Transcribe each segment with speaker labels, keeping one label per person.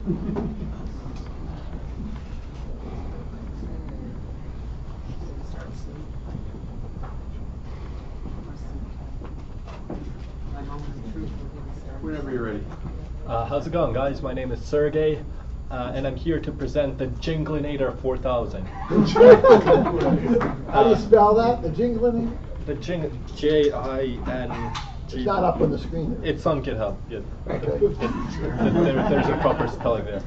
Speaker 1: Whenever you're ready.
Speaker 2: How's it going, guys? My name is Sergey, and I'm here to present the Jinglinator 4000.
Speaker 3: How do you spell that? The Jinglinator?
Speaker 2: The J-I-N.
Speaker 3: It's not up on the screen there.
Speaker 2: It's on GitHub. Yeah.
Speaker 3: Okay.
Speaker 2: There's a proper spelling there.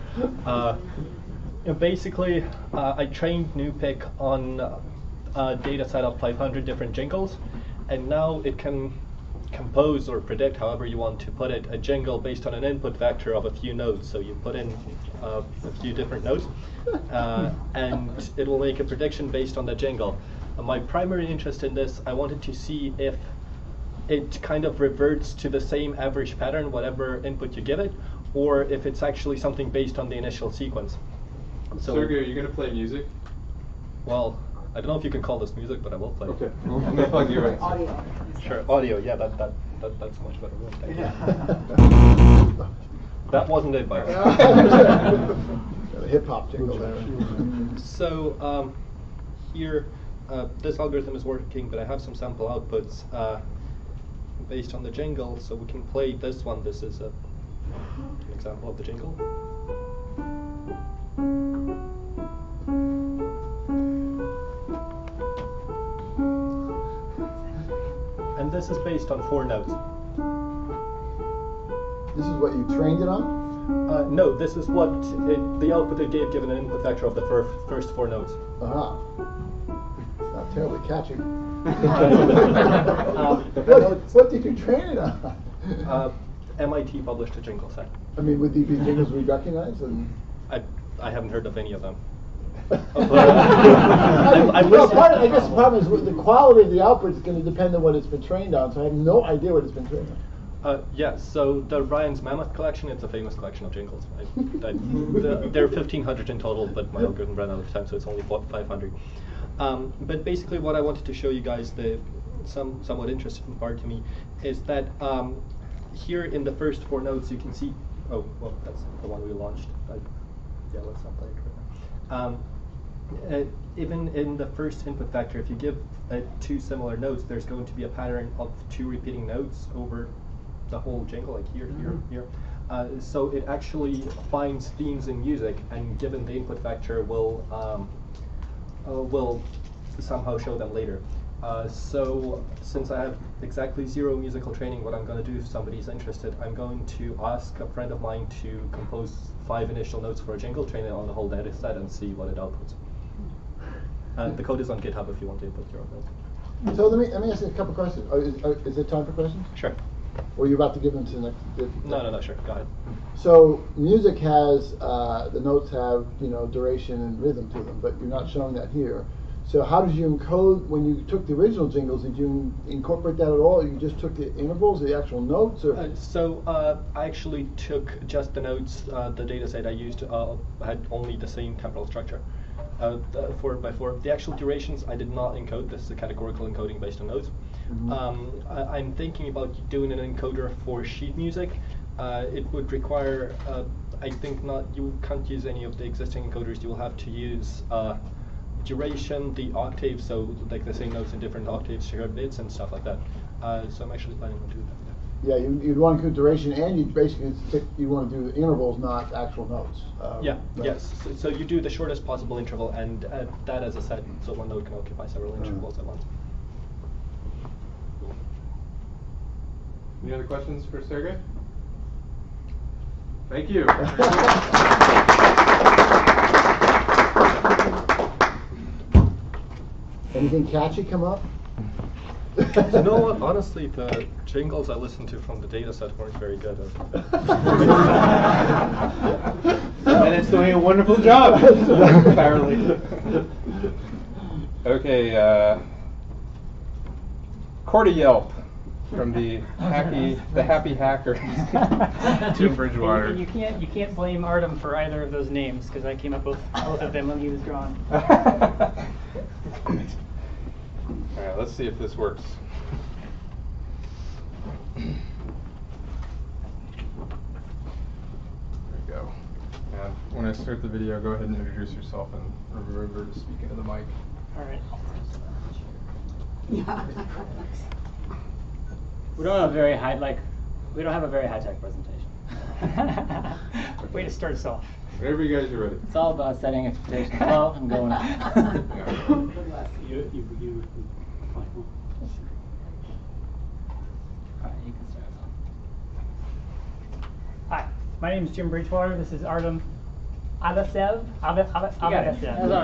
Speaker 2: Basically, I trained NuPIC on a data set of 500 different jingles, and now it can compose or predict, however you want to put it, a jingle based on an input vector of a few nodes. So you put in a few different nodes, and it will make a prediction based on the jingle. My primary interest in this, I wanted to see if it kind of reverts to the same average pattern, whatever input you give it, or if it's actually something based on the initial sequence. So,
Speaker 1: Sergey, are you going to play music?
Speaker 2: Well, I don't know if you can call this music, but I will play.
Speaker 1: Okay, I'm going to plug you right.
Speaker 4: Audio.
Speaker 2: Sure, audio. Yeah, that's much better. Thank you. That wasn't it, by the way.
Speaker 3: Got a hip hop jingle there.
Speaker 2: So here, this algorithm is working, but I have some sample outputs based on the jingle, so we can play this one. This is an example of the jingle. And this is based on 4 notes.
Speaker 3: This is what you trained it on?
Speaker 2: No, this is what the output it gave given an input vector of the first 4 notes.
Speaker 3: It's not terribly catchy.
Speaker 2: What
Speaker 3: what did you train it on?
Speaker 2: MIT published a jingle set.
Speaker 3: I mean, would these be jingles we recognize? And
Speaker 2: I haven't heard of any of them.
Speaker 3: I guess the problem is the quality of the output is going to depend on what it's been trained on, so I have no idea what it's been trained on.
Speaker 2: Yes, so the Ryan's Mammoth collection, it's a famous collection of jingles. There are 1,500 in total, but my algorithm ran out of time, so it's only 500. But basically what I wanted to show you guys, the somewhat interesting part to me, is that here in the first 4 notes you can see, oh, well, that's the one we launched. Yeah, let's not play it right now. Even in the first input vector, if you give 2 similar notes, there's going to be a pattern of 2 repeating notes over the whole jingle, like here, here. So it actually finds themes in music, and given the input vector, will somehow show them later. So since I have exactly 0 musical training, what I'm going to do, if somebody's interested, I'm going to ask a friend of mine to compose 5 initial notes for a jingle, train it on the whole data set, and see what it outputs. The code is on GitHub if you want to input your own notes.
Speaker 3: So let me ask you a couple questions. Is there time for questions?
Speaker 2: Sure.
Speaker 3: Or are you about to give them to the next?
Speaker 2: No, sure. Go ahead.
Speaker 3: So music has the notes have duration and rhythm to them, but you're not showing that here. So how did you encode when you took the original jingles? Did you incorporate that at all? You just took the intervals, the actual notes, or?
Speaker 2: I actually took just the notes. The data set I used had only the same temporal structure. 4x4. The actual durations I did not encode. This is a categorical encoding based on notes. Mm-hmm. I'm thinking about doing an encoder for sheet music. It would require, I think you can't use any of the existing encoders. You will have to use duration, the octaves, so like the same notes in different octaves, shared bits and stuff like that. So I'm actually planning on doing that.
Speaker 3: Yeah, you'd want to do duration, and you want to do the intervals, not actual notes.
Speaker 2: Yeah.
Speaker 3: Right.
Speaker 2: Yes. So you do the shortest possible interval, and that as a set, so one node can occupy several intervals at once.
Speaker 1: Any other questions for Sergey? Thank you.
Speaker 3: Anything catchy come up?
Speaker 2: You know what? Honestly, the jingles I listened to from the data set weren't very good.
Speaker 1: And it's doing a wonderful job, apparently. Okay, Cordy Yelp from the Happy Hackers. Jim Bridgewater.
Speaker 5: You can't blame Artem for either of those names because I came up with both of them when he was drawing.
Speaker 1: All right, let's see if this works. There we go.
Speaker 4: when I start the video, go ahead and introduce yourself and remember to speak into the mic.
Speaker 5: All right.
Speaker 6: We don't have a very high tech presentation.
Speaker 5: Way to start us off.
Speaker 4: Whenever you guys are ready.
Speaker 6: It's all about setting expectations low and going up. Alright, you can start us off.
Speaker 5: Hi, my name is Jim Bridgewater. This is Artem Avasev.
Speaker 6: You got it. That's all right.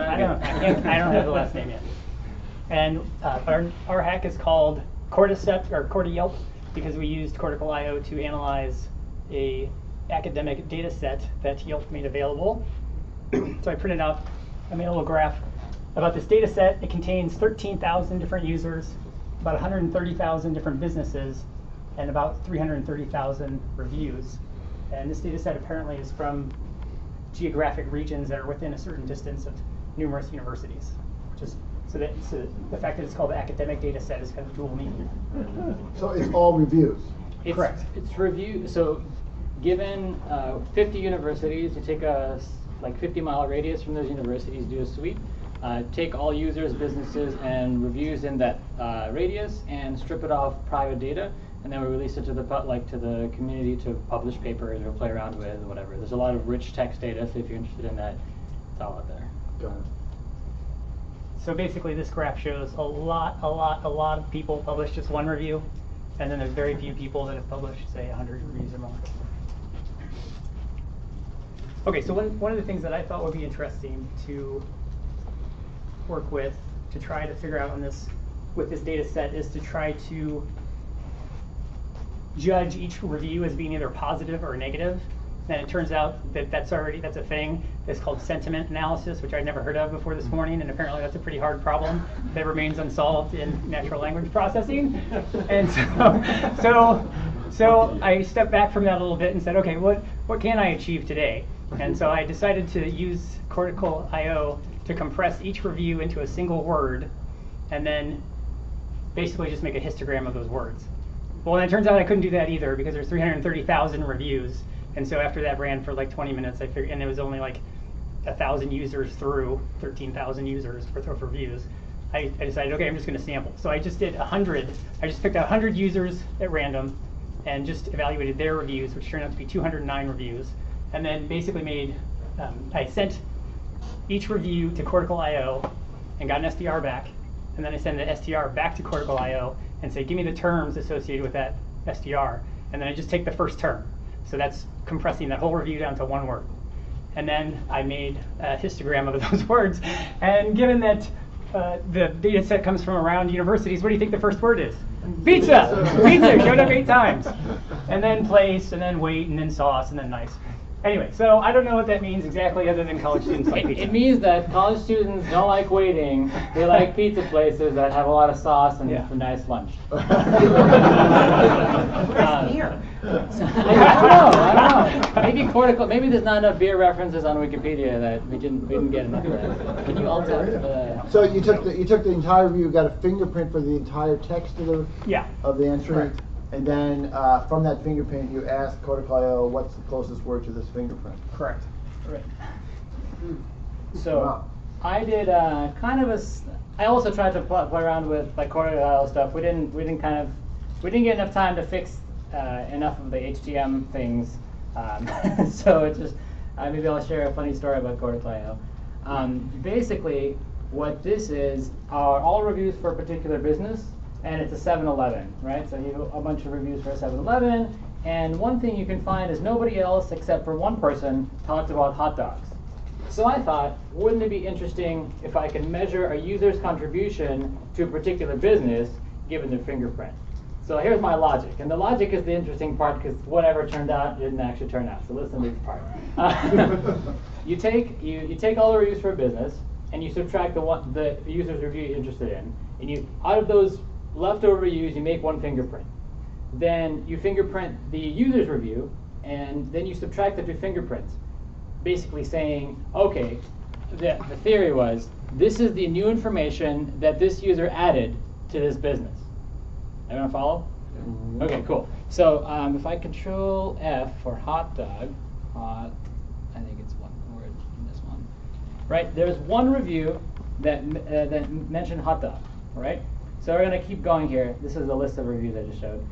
Speaker 5: I don't have the last name yet. And our hack is called Cordycept or Cordyelp because we used Cortical IO to analyze a academic data set that Yelp made available. So I made a little graph about this data set. It contains 13,000 different users, about 130,000 different businesses, and about 330,000 reviews. And this data set apparently is from geographic regions that are within a certain distance of numerous universities. So the fact that it's called the academic data set is kind of dual meaning.
Speaker 3: So it's all reviews.
Speaker 5: Correct.
Speaker 6: It's review. So given 50 universities, you take a 50-mile radius from those universities, do a sweep, take all users, businesses, and reviews in that radius, and strip it off private data, and then we release it to the community to publish papers or play around with or whatever. There's a lot of rich text data, so if you're interested in that, it's all out there.
Speaker 3: Got it.
Speaker 5: So basically, this graph shows a lot of people publish just one review, and then there's very few people that have published, say, 100 reviews or more. Okay, so one of the things that I thought would be interesting to work with to try to figure out with this data set is to try to judge each review as being either positive or negative. And it turns out that that's a thing. It's called sentiment analysis, which I'd never heard of before this morning, and apparently that's a pretty hard problem that remains unsolved in natural language processing. And so I stepped back from that a little bit and said, okay, what can I achieve today? And so I decided to use Cortical IO to compress each review into a single word, and then basically just make a histogram of those words. Well, it turns out I couldn't do that either because there's 330,000 reviews. And so after that ran for like 20 minutes, I figured, and it was only like 1,000 users through 13,000 users worth of reviews. I decided, okay, I'm just going to sample. So I just did 100. I just picked 100 users at random and just evaluated their reviews, which turned out to be 209 reviews. And then basically I sent each review to Cortical IO and got an STR back. And then I send the STR back to Cortical IO and say, give me the terms associated with that STR. And then I just take the first term. So that's compressing that whole review down to one word. And then I made a histogram of those words. And given that the data set comes from around universities, what do you think the first word is? Pizza! Pizza showed up 8 times. And then place, and then weight, and then sauce, and then nice. Anyway, so I don't know what that means exactly other than college students like pizza.
Speaker 6: It means that college students don't like waiting. They like pizza places that have a lot of sauce and a nice lunch.
Speaker 5: Where's beer?
Speaker 6: I don't know. Maybe there's not enough beer references on Wikipedia that we didn't get enough of that. Can you alt tab the?
Speaker 3: So you took the entire review, got a fingerprint for the entire text of the entry.
Speaker 5: Correct.
Speaker 3: And then from that fingerprint, you asked Cortical IO what's the closest word to this fingerprint.
Speaker 5: Correct. Right.
Speaker 6: So I did I also tried to play around with like Cortical IO stuff. We didn't get enough time to fix enough of the HTML things. So it's just maybe I'll share a funny story about Cortical IO. Basically, what this is are all reviews for a particular business. And it's a 7-Eleven, right? So you have a bunch of reviews for a 7-Eleven, and one thing you can find is nobody else except for one person talks about hot dogs. So I thought, wouldn't it be interesting if I could measure a user's contribution to a particular business given their fingerprint? So here's my logic, and the logic is the interesting part because whatever turned out didn't actually turn out. So listen to this part. You take all the reviews for a business, and you subtract the user's review you're interested in, and out of those leftover reviews, you make one fingerprint. Then you fingerprint the user's review, and then you subtract the 2 fingerprints, basically saying, okay, the theory was, this is the new information that this user added to this business. Everyone follow? Yeah. Okay, cool. So if I control F for hot dog, I think it's 1. right? There's one review that mentioned hot dog, right? So we're going to keep going here. This is a list of reviews I just showed.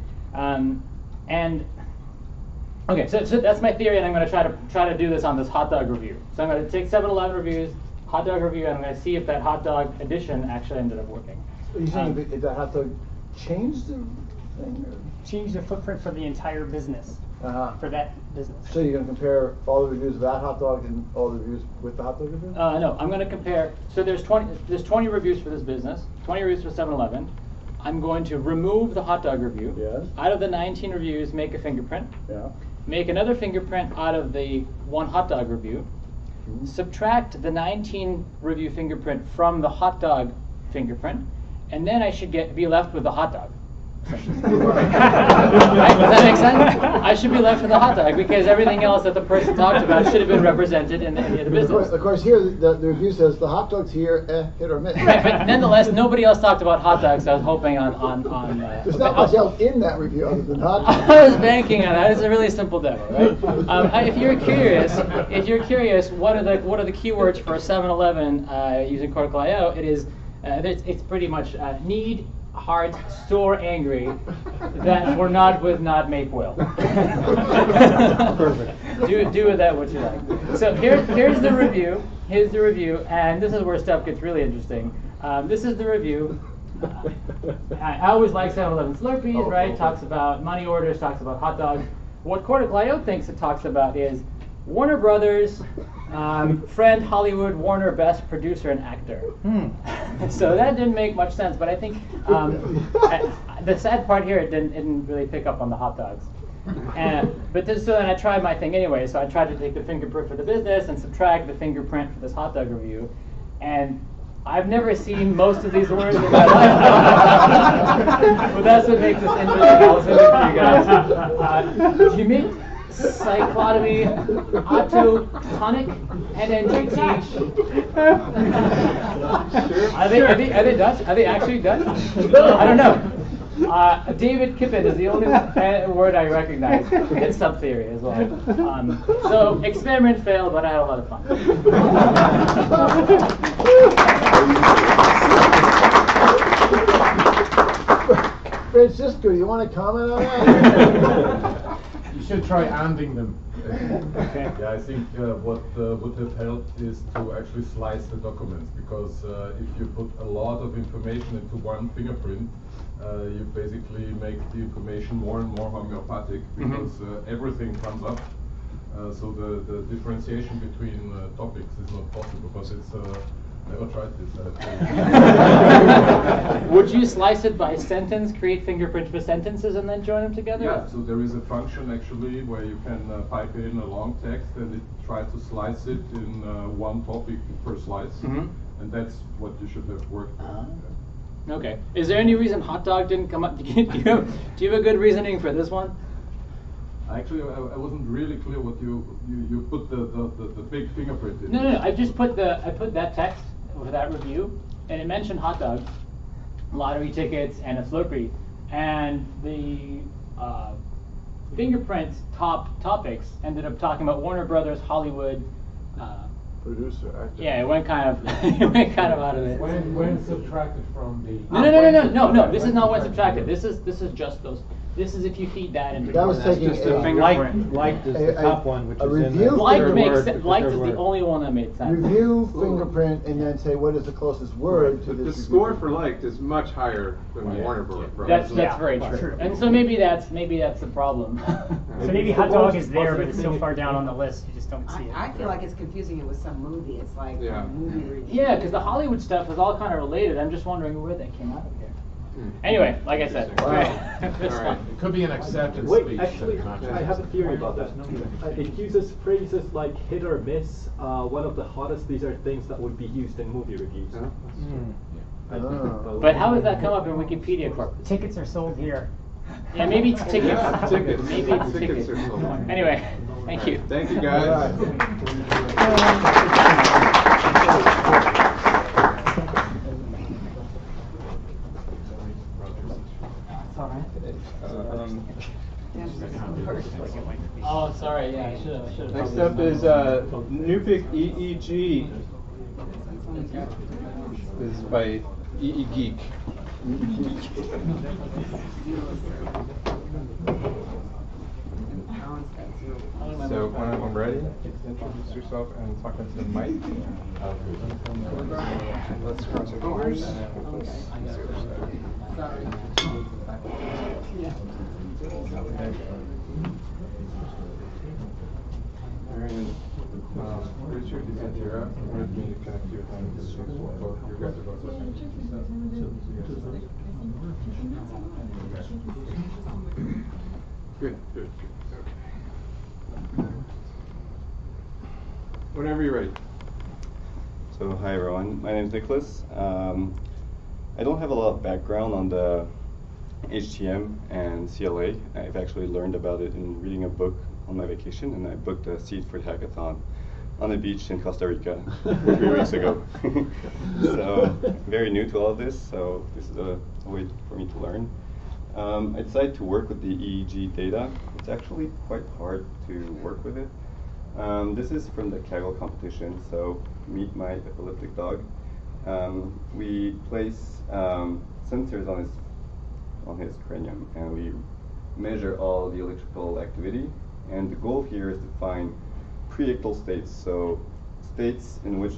Speaker 6: Okay, so that's my theory, and I'm going to try to do this on this hot dog review. So I'm going to take 7-Eleven reviews, hot dog review, and I'm going to see if that hot dog edition actually ended up working.
Speaker 3: So you saying if that hot dog changed the thing? Or?
Speaker 5: Change the footprint for the entire business. For that business.
Speaker 3: So you're going to compare all the reviews of that hot dog and all the reviews with the hot dog review?
Speaker 6: No, I'm going to compare. So there's 20 reviews for this business, 20 reviews for 7-Eleven. I'm going to remove the hot dog review.
Speaker 3: Yes.
Speaker 6: Out of the 19 reviews, make a fingerprint.
Speaker 3: Yeah.
Speaker 6: Make another fingerprint out of the one hot dog review. Mm-hmm. Subtract the 19 review fingerprint from the hot dog fingerprint, and then I should be left with the hot dog. Right? Does that make sense? I should be left with the hot dog because everything else that the person talked about should have been represented in the business.
Speaker 3: Of course, here the review says the hot dog's here, hit or miss.
Speaker 6: Right, but nonetheless, nobody else talked about hot dogs. So I was hoping on.
Speaker 3: There's not much else in that review other than hot dogs.
Speaker 6: I was banking on that. It's a really simple demo, right? If you're curious, what are the keywords for 7-Eleven using Cortical IO? It is it's pretty much need, heart, sore, angry, that for not with not make will.
Speaker 1: Perfect.
Speaker 6: Do with that what you like. So here's the review. Here's the review, and this is where stuff gets really interesting. This is the review. I always like 7-Eleven Slurpees, right? Talks about money orders, talks about hot dogs. What Cortical IO thinks it talks about is Warner Brothers, friend Hollywood, Warner best producer and actor. So that didn't make much sense, but I think the sad part here, it didn't really pick up on the hot dogs. But then I tried my thing anyway, so I tried to take the fingerprint for the business and subtract the fingerprint for this hot dog review. And I've never seen most of these words in my life. But that's what makes this interesting. I'll send it to you guys. You meet cyclotomy, autotonic, NNGT. Are they Dutch? Are they actually Dutch? I don't know. David Kippen is the only word I recognize. It's sub-theory as well. So experiment failed, but I had a lot of fun.
Speaker 3: Francisco, you want to comment on that?
Speaker 7: You should try anding them.
Speaker 6: Okay.
Speaker 7: Yeah, I think what would have helped is to actually slice the documents, because if you put a lot of information into one fingerprint, you basically make the information more and more homeopathic, because everything comes up. So the differentiation between topics is not possible, because it's never tried this.
Speaker 6: Would you slice it by sentence, create fingerprints for sentences, and then join them together?
Speaker 7: Yeah, so there is a function actually where you can pipe in a long text and it tries to slice it in one topic per slice, and that's what you should have worked with.
Speaker 6: Okay. Is there any reason hot dog didn't come up? Do you have a good reasoning for this one?
Speaker 7: Actually, I wasn't really clear what you put the big fingerprint in.
Speaker 6: No. I just put that text for that review, and it mentioned hot dogs, lottery tickets, and a Slurpee, and the fingerprint topics ended up talking about Warner Brothers, Hollywood.
Speaker 3: Producer, actor.
Speaker 6: Yeah, it went kind of out of it.
Speaker 7: When subtracted from the.
Speaker 6: No. This is not when subtracted. This is just those. This is if you feed that into.
Speaker 3: That was taking
Speaker 1: just a fingerprint. Liked is the top one, which is
Speaker 3: review.
Speaker 1: in the
Speaker 6: Liked
Speaker 1: third
Speaker 6: makes
Speaker 1: word,
Speaker 6: sense.
Speaker 1: the
Speaker 6: Liked
Speaker 1: third
Speaker 6: is
Speaker 1: word.
Speaker 6: the only one that made sense.
Speaker 3: Review, fingerprint, and then say what is the closest word to
Speaker 8: The
Speaker 3: this.
Speaker 8: score for liked is much higher than Warner Brothers.
Speaker 6: That's very true. And so maybe that's the problem.
Speaker 5: So maybe hot dog is there, but it's so far down on the list, you just don't see it.
Speaker 9: I feel like it's confusing it with some movie. It's like
Speaker 8: Yeah.
Speaker 9: a movie review.
Speaker 6: Yeah, because the Hollywood stuff is all kind of related. I'm just wondering where that came out of here. Anyway, like I said,
Speaker 3: Wow.
Speaker 6: it's
Speaker 8: All right.
Speaker 6: fun.
Speaker 7: It could be an acceptance
Speaker 10: Wait,
Speaker 7: speech.
Speaker 10: actually, I have a theory about that. It uses phrases like hit or miss. One of the hottest, these are things that would be used in movie reviews. I think that would
Speaker 6: But
Speaker 10: be-
Speaker 6: how does that come up in Wikipedia corpus?
Speaker 5: Tickets are sold here.
Speaker 6: Yeah, maybe it's tickets.
Speaker 8: Yeah, tickets.
Speaker 6: Maybe it's
Speaker 8: Tickets
Speaker 6: tickets.
Speaker 8: are sold.
Speaker 6: Anyway, thank you.
Speaker 8: Thank you, guys.
Speaker 6: Oh, sorry. Yeah, I should have.
Speaker 1: Next up is NuPIC EEG.
Speaker 4: This is by EE Geek. So when I'm ready, introduce yourself and talk into the mic. Let's cross our fingers. Richard, you can hear us. With me to connect you with him because both you guys are both listening.
Speaker 8: Good, good, good. Okay. Whenever you're ready.
Speaker 11: So hi everyone, my name is Nicholas. I don't have a lot of background on the HTM and CLA. I've actually learned about it in reading a book on my vacation, and I booked a seat for the hackathon on the beach in Costa Rica 3 weeks ago. So very new to all of this, so this is a way for me to learn. I decided to work with the EEG data. It's actually quite hard to work with it. This is from the Kaggle competition, so meet my epileptic dog. We place sensors on his cranium, and we measure all the electrical activity. And the goal here is to find pre-ictal states, so states in which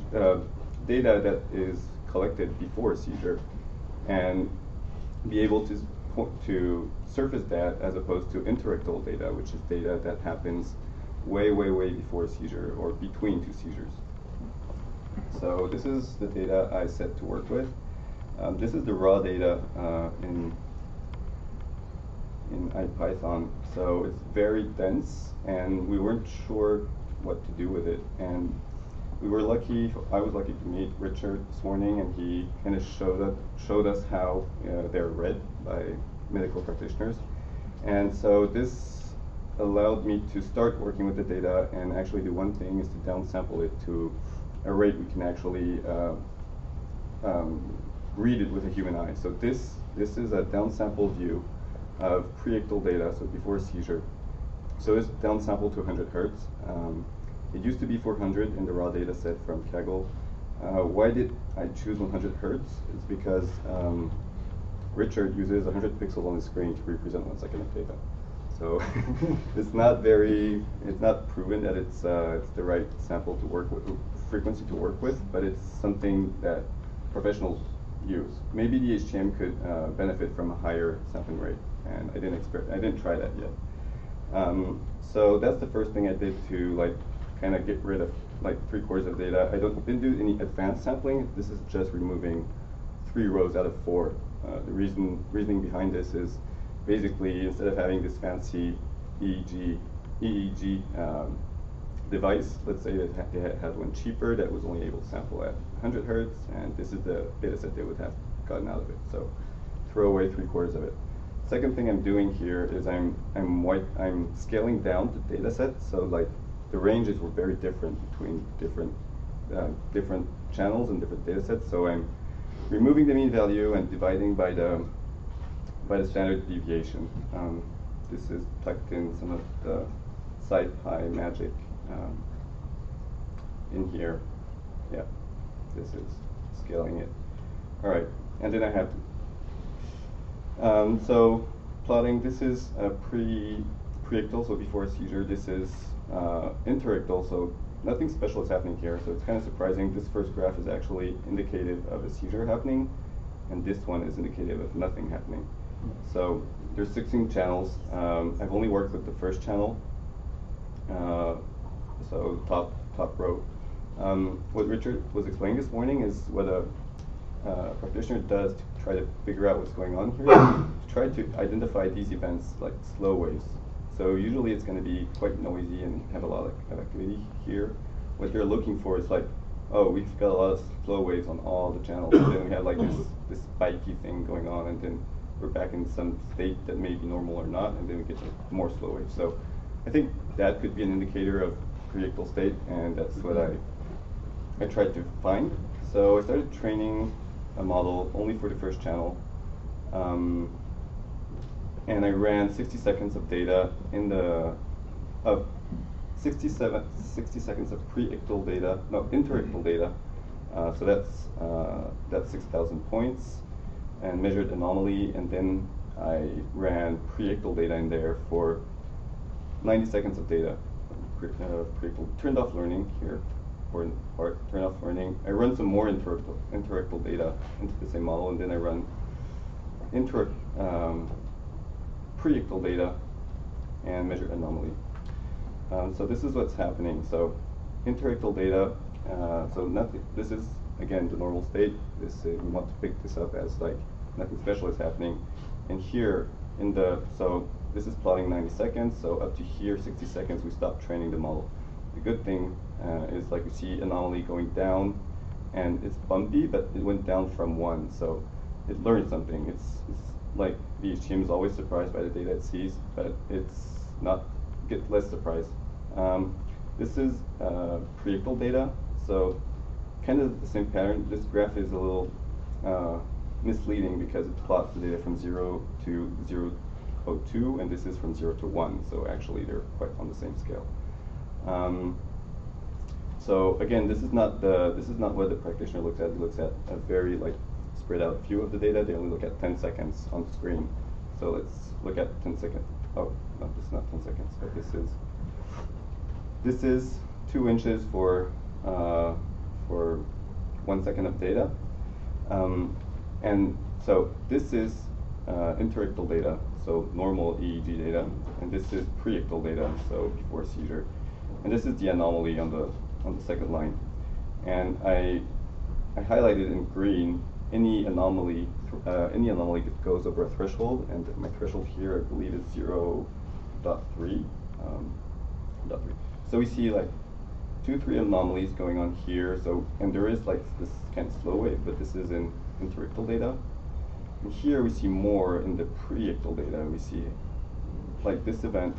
Speaker 11: data that is collected before a seizure, and be able to surface that as opposed to interictal data, which is data that happens way, way, way before a seizure or between two seizures. So this is the data I set to work with. This is the raw data in IPython. So it's very dense, and we weren't sure what to do with it. And we were lucky, I was lucky to meet Richard this morning, and he kind of showed us how they're read by medical practitioners. And so this allowed me to start working with the data and actually do one thing, is to downsample it to a rate we can actually read it with a human eye. So this is a downsample view of pre-ictal data, so before a seizure. So it's downsampled to 100 hertz. It used to be 400 in the raw data set from Kaggle. Why did I choose 100 hertz? It's because Richard uses 100 pixels on the screen to represent 1 second of data. So it's not proven that it's the right sample to work with, frequency to work with, but it's something that professionals use. Maybe the HTM could benefit from a higher sampling rate, and I didn't try that yet. So that's the first thing I did to kind of get rid of 3/4 of data. I didn't do any advanced sampling. This is just removing 3 rows out of 4. The reasoning behind this is basically, instead of having this fancy EEG device, let's say that they had one cheaper that was only able to sample at 100 hertz, and this is the data set they would have gotten out of it. So throw away 3/4 of it. Second thing I'm doing here is I'm scaling down the data set, so the ranges were very different between different channels and different data sets. So I'm removing the mean value and dividing by the standard deviation. This is tucked in some of the SciPy magic in here. Yeah, this is scaling it. All right, and then I have so plotting. This is a pre-ictal, so before a seizure. This is interictal, so nothing special is happening here. So it's kind of surprising. This first graph is actually indicative of a seizure happening, and this one is indicative of nothing happening. So there's 16 channels. I've only worked with the first channel, so top row. What Richard was explaining this morning is what a practitioner does to try to figure out what's going on here, to try to identify these events like slow waves. So usually it's going to be quite noisy and have a lot of activity here. What they're looking for is oh, we've got a lot of slow waves on all the channels, and then we have this spiky thing going on, and then we're back in some state that may be normal or not, and then we get more slow waves. So I think that could be an indicator of pre-ictal state, and that's what I tried to find. So I started training a model only for the first channel, and I ran 60 seconds of data of 60 seconds of pre-ictal data, no, interictal data, So that's 6,000 points, and measured anomaly, and then I ran pre-ictal data in there for 90 seconds of data. Pre-ictal turned off learning here, or turned off learning. I run some more interictal data into the same model, and then I run pre-ictal data and measure anomaly. So this is what's happening. So interictal data. So nothing. This is again the normal state. We want to pick this up as like nothing special is happening. And here so this is plotting 90 seconds. So up to here, 60 seconds, we stop training the model. The good thing is like we see anomaly going down, and it's bumpy, but it went down from 1. So it learned something. It's like the HTM is always surprised by the data it sees, but it's not get less surprised. This is pre-ictal data, so kind of the same pattern. This graph is a little misleading because it plots the data from 0 to 0.02, and this is from 0 to 1. So actually, they're quite on the same scale. So again, this is not what the practitioner looks at. He looks at a very like spread out view of the data. They only look at 10 seconds on the screen. So let's look at 10 seconds. Oh, no, this is not 10 seconds, but this is 2 inches for 1 second of data. And so this is interictal data, so normal EEG data, and this is pre-ictal data, so before seizure. And this is the anomaly on the second line. And I highlighted in green any anomaly that goes over a threshold, and my threshold here I believe is 0.3. So we see like 2-3 anomalies going on here. So and there is like this kind of slow wave, but this is in interictal data. And here we see more in the pre-ictal data. We see like this event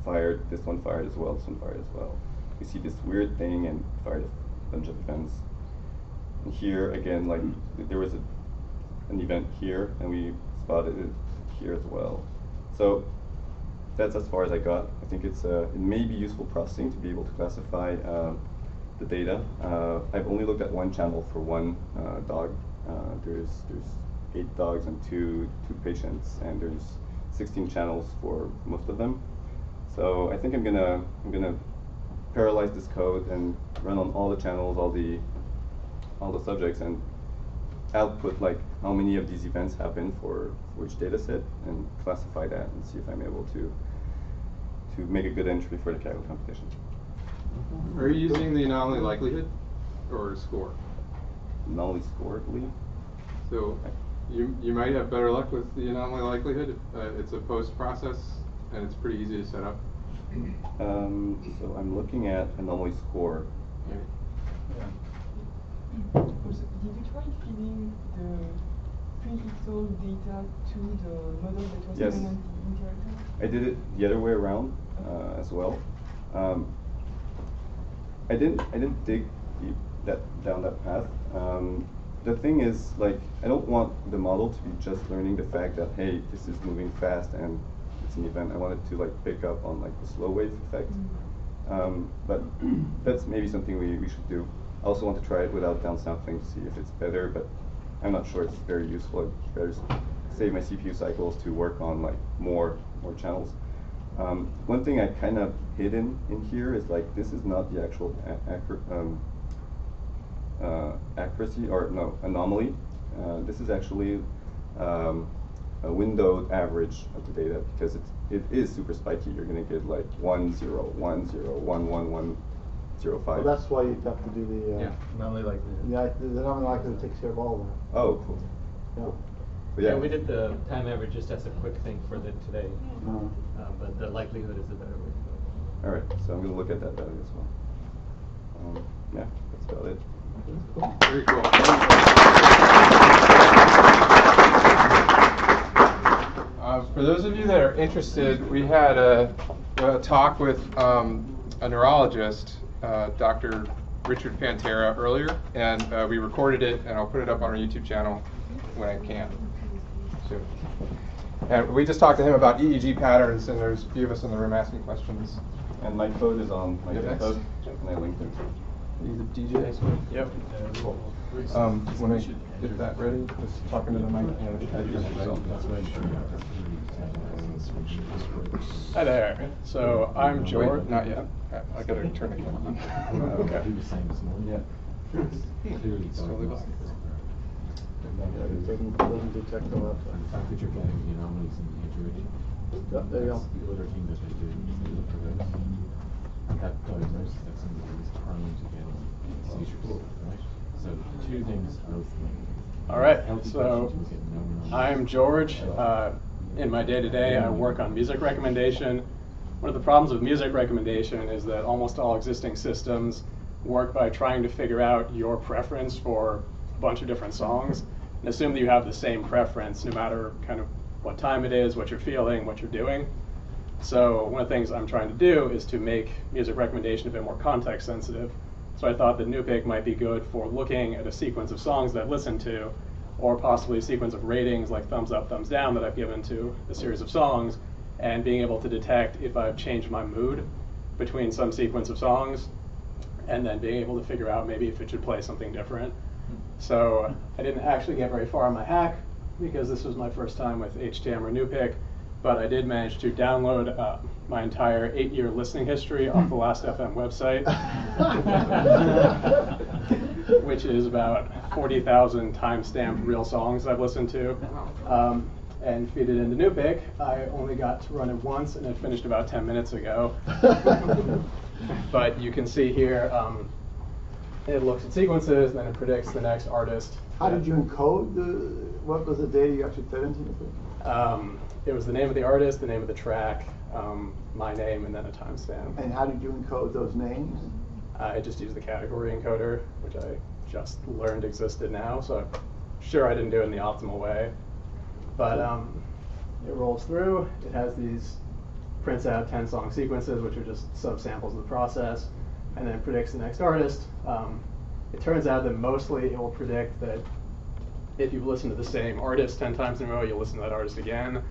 Speaker 11: fired, this one fired as well, this one fired as well. We see this weird thing and fired a bunch of events. And here again, like there was an event here, and we spotted it here as well. So that's as far as I got. I think it may be useful processing to be able to classify the data. I've only looked at one channel for one dog. There's 8 dogs and two patients, and there's 16 channels for most of them. So I think I'm gonna parallelize this code and run on all the channels, all the subjects, and output like how many of these events happen for which data set, and classify that and see if I'm able to make a good entry for the Kaggle competition.
Speaker 4: Are you using the anomaly likelihood or score?
Speaker 11: Anomaly score, I believe.
Speaker 4: So you might have better luck with the anomaly likelihood. It's a post process and it's pretty easy to set up.
Speaker 11: So I'm looking at anomaly score.
Speaker 4: Yeah.
Speaker 12: Also, did you try feeding the pre-ictal data to the model that was
Speaker 11: Yes.
Speaker 12: given on the interactive?
Speaker 11: I did it the other way around as well. I didn't dig down that path. The thing is, like, I don't want the model to be just learning the fact that, hey, this is moving fast and it's an event. I wanted to like pick up on like the slow wave effect. But that's maybe something we should do. I also want to try it without downsampling to see if it's better, but I'm not sure it's very useful. I'd better save my CPU cycles to work on like more channels. One thing I kind of hidden in here is like this is not the actual accuracy, or no, anomaly. This is actually a windowed average of the data, because it is super spiky. You're going to get like 1, 0, 1, 0, 1, 1, 1, 0, 5.
Speaker 3: Well, that's why you have to do the
Speaker 10: anomaly likelihood.
Speaker 3: Yeah, the anomaly likelihood takes care of all that.
Speaker 11: Oh, cool.
Speaker 3: Yeah.
Speaker 11: Cool.
Speaker 10: Yeah, we did the time average just as a quick thing for today, but the likelihood is a better way to go.
Speaker 11: All right, so I'm going to look at that value as well. Yeah, that's about it.
Speaker 4: Very cool. For those of you that are interested, we had a talk with a neurologist, Dr. Richard Pantera, earlier, and we recorded it, and I'll put it up on our YouTube channel when I can. So, and we just talked to him about EEG patterns, and there's a few of us in the room asking questions.
Speaker 11: And my code is on my GitHub, and I linked it.
Speaker 4: He's a DJ. Yep. When I get that ready, just talking to the mic and introduce yourself. Hi there. So I'm George. Not yet. I gotta turn the camera on. Okay. Slowly go.
Speaker 3: Doesn't detect the left. Yep, there you go.
Speaker 13: The other thing that they do is they look for that diagnosis that somebody is prone to getting seizures, right? So two things both linked.
Speaker 4: All right, so I'm George. In my day-to-day, I work on music recommendation. One of the problems with music recommendation is that almost all existing systems work by trying to figure out your preference for a bunch of different songs and assume that you have the same preference no matter kind of what time it is, what you're feeling, what you're doing. So one of the things I'm trying to do is to make music recommendation a bit more context sensitive. So I thought that NuPIC might be good for looking at a sequence of songs that I've listened to, or possibly a sequence of ratings like thumbs up, thumbs down that I've given to a series of songs, and being able to detect if I've changed my mood between some sequence of songs, and then being able to figure out maybe if it should play something different. So I didn't actually get very far in my hack because this was my first time with HTM or NuPIC, but I did manage to download my entire 8-year listening history off the Last.fm website, which is about 40,000 time-stamped real songs I've listened to, and feed it into NuPIC. I only got to run it once, and it finished about 10 minutes ago. But you can see here, it looks at sequences, then it predicts the next artist.
Speaker 3: How did you encode what was the data you actually fed into NuPIC?
Speaker 4: It was the name of the artist, the name of the track, my name, and then a timestamp.
Speaker 3: And how did you encode those names?
Speaker 4: I just used the category encoder, which I just learned existed now, so I'm sure I didn't do it in the optimal way. But it rolls through. It has these, prints out 10 song sequences, which are just subsamples of the process, and then predicts the next artist. It turns out that mostly it will predict that if you've listened to the same artist 10 times in a row, you'll listen to that artist again.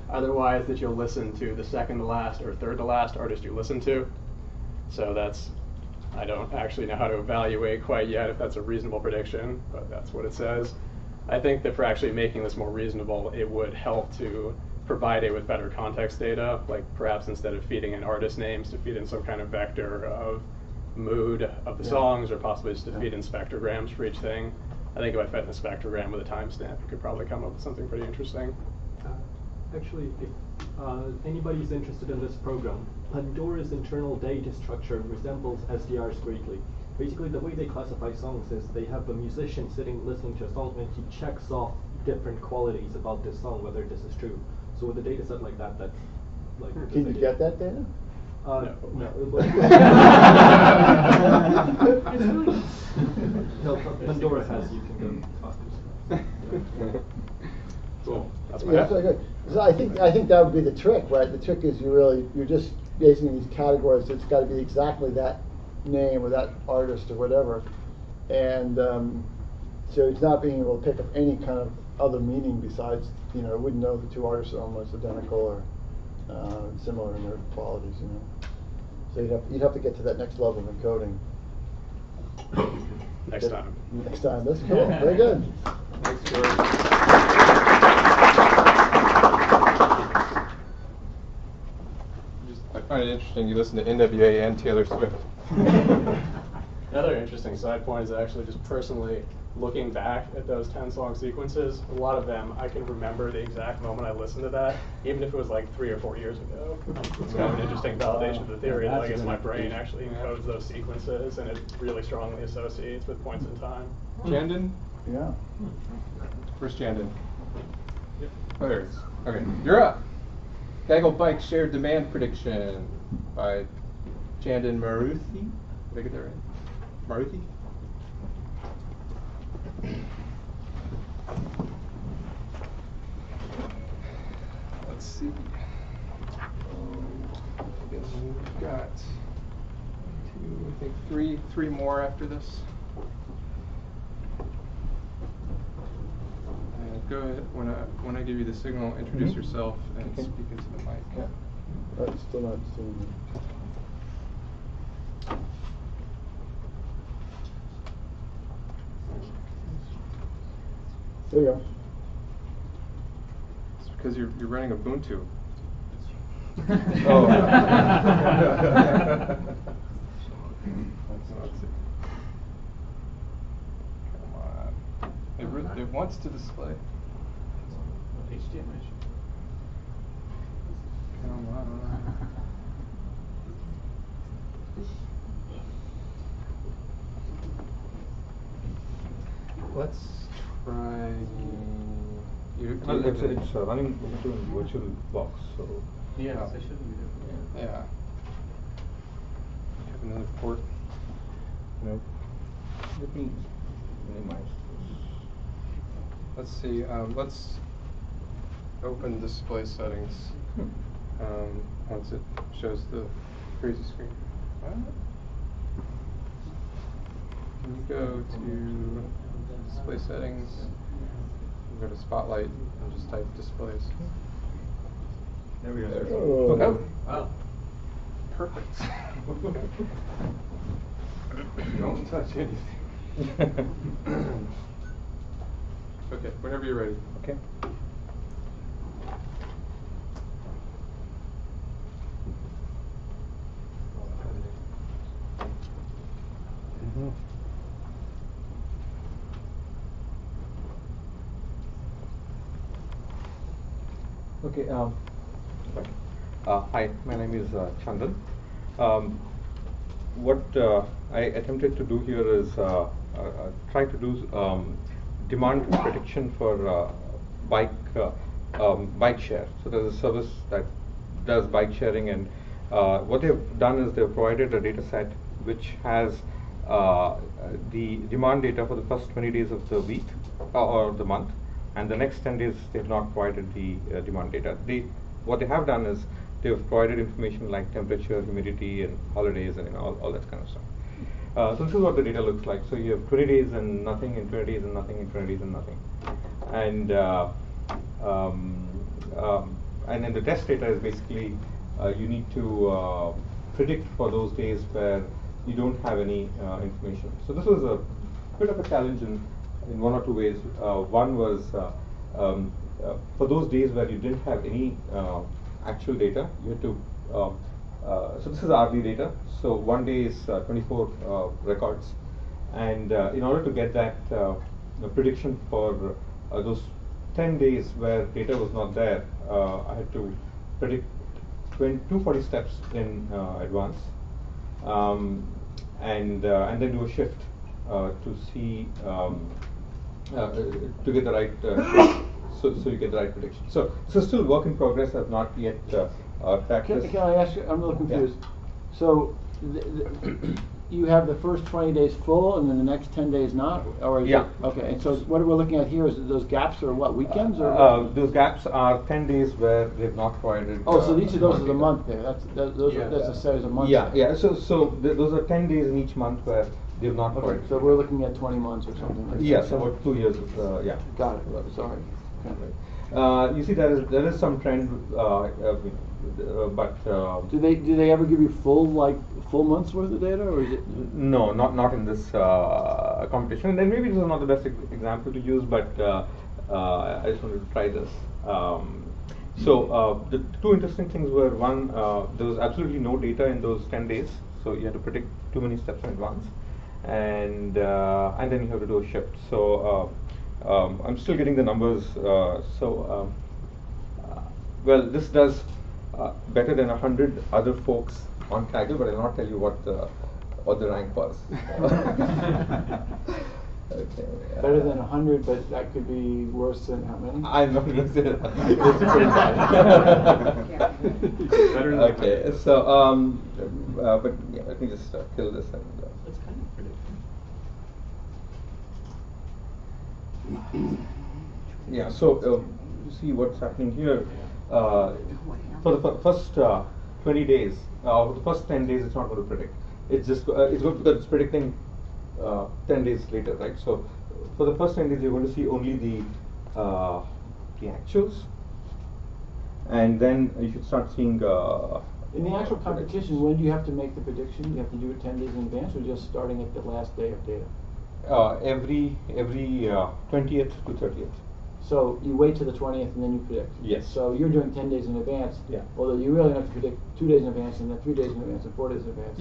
Speaker 4: Otherwise, that you'll listen to the second to last or third to last artist you listen to. So that's, I don't actually know how to evaluate quite yet if that's a reasonable prediction, but that's what it says. I think that for actually making this more reasonable, it would help to provide it with better context data, like perhaps instead of feeding in artist names, to feed in some kind of vector of mood of the songs, or possibly just to feed in spectrograms for each thing. I think if I fed in a spectrogram with a timestamp, you could probably come up with something pretty interesting.
Speaker 10: Actually, if anybody's interested in this program, Pandora's internal data structure resembles SDR's greatly. Basically, the way they classify songs is they have a musician sitting listening to a song, and he checks off different qualities about this song, whether this is true. So with a data set like that, that's like.
Speaker 3: Can you get that data?
Speaker 10: No. No, Pandora has. You can go.
Speaker 4: Cool. That's my
Speaker 3: Yeah, so good. So I think that would be the trick, right? The trick is you're just basing these categories. So it's got to be exactly that name or that artist or whatever, and so it's not being able to pick up any kind of other meaning besides, it wouldn't know the two artists are almost identical or similar in their qualities, So you'd have to get to that next level of encoding.
Speaker 4: Next time.
Speaker 3: Next time. That's cool. Very good.
Speaker 4: Thanks, George. I find it interesting you listen to NWA and Taylor Swift. Another interesting side point is actually just personally looking back at those 10 song sequences. A lot of them, I can remember the exact moment I listened to that, even if it was like 3 or 4 years ago. It's kind of an interesting validation of the theory that I guess my brain actually encodes those sequences and it really strongly associates with points in time. Chandon?
Speaker 3: Yeah.
Speaker 4: Where's Chandon? Yep. Oh, there it is. Okay, you're up. Kaggle Bike Shared Demand Prediction by Chandon Maruthi. Did I get that right? Maruthi? Let's see. I guess we've got three more after this. And go ahead when I give you the signal, introduce yourself and speak into the mic.
Speaker 3: Yeah. Still not seeing it. There you go.
Speaker 4: It's because you're running Ubuntu.
Speaker 11: Oh.
Speaker 4: Let's see. Come on. It wants to display.
Speaker 13: HDMI.
Speaker 4: Come on. Let's try.
Speaker 14: It's running into virtual box, so.
Speaker 13: Yeah, so it shouldn't be different.
Speaker 4: Yeah. Have another port.
Speaker 14: Nope. Let me minimize this.
Speaker 4: Let's see. Let's open display settings. Once it shows the crazy screen. Can you go to display settings? Go to Spotlight and just type displays.
Speaker 14: There we go.
Speaker 4: Okay.
Speaker 13: Wow.
Speaker 4: Perfect. Don't touch anything. Okay, whenever you're ready.
Speaker 14: Okay. Okay. Hi, my name is Chandan. What I attempted to do here is try to do demand prediction for bike share. So there's a service that does bike sharing, and what they've done is they've provided a data set which has the demand data for the first 20 days of the week or the month, and the next 10 days they've not provided the demand data. What they have done is they've provided information like temperature, humidity, and holidays, and all that kind of stuff. So this is what the data looks like. So you have 20 days and nothing, and 20 days and nothing, and 20 days and nothing. And then the test data is basically you need to predict for those days where you don't have any information. So this was a bit of a challenge in one or two ways. One was for those days where you didn't have any actual data, you had to. So this is hourly data. So one day is 24 records, and in order to get that prediction for those 10 days where data was not there, I had to predict 240 steps in advance, and then do a shift to see to get the right so you get the right prediction. So this is still work in progress. I've not yet cracked this.
Speaker 3: Can I ask you? I'm a little confused. Yeah. So you have the first 20 days full, and then the next 10 days not, or is
Speaker 14: yeah.
Speaker 3: It, okay. And so what we're looking at here is those gaps are what, weekends or?
Speaker 14: Those gaps are 10 days where they've not provided.
Speaker 3: Oh, so each of those is a month there. That's a set as a month.
Speaker 14: Yeah, yeah. So those are 10 days in each month where they've not provided.
Speaker 3: So we're looking at 20 months or something like that.
Speaker 14: Yes, about 2 years. Yeah.
Speaker 3: Got it. Sorry.
Speaker 14: You see, there is some trend, but
Speaker 3: do they ever give you full months worth of data, or is it?
Speaker 14: No, not in this competition. And then maybe this is not the best example to use, but I just wanted to try this. So the two interesting things were, one, there was absolutely no data in those 10 days, so you had to predict too many steps in advance, and then you have to do a shift. So I'm still getting the numbers. Well, this does better than 100 other folks on Kaggle, but I'll not tell you what the rank was. Okay,
Speaker 3: better than 100, but that could be worse than how many?
Speaker 14: I'm not going to say that. It's pretty bad. Okay, so but yeah, let me just kill this and.
Speaker 2: That's kind of predictable.
Speaker 14: Yeah. So see what's happening here. For the first 20 days, for the first 10 days, it's not going to predict. It's just it's good because it's predicting 10 days later, right? So for the first 10 days, you're going to see only the actuals, and then you should start seeing.
Speaker 3: In the actual competition, when do you have to make the prediction? You have to do it 10 days in advance, or just starting at the last day of data?
Speaker 14: Every 20th to 30th.
Speaker 3: So you wait till the 20th and then you predict.
Speaker 14: Yes.
Speaker 3: So you're doing 10 days in advance.
Speaker 14: Yeah.
Speaker 3: Although you really have to predict 2 days in advance and then 3 days in advance and 4 days in advance.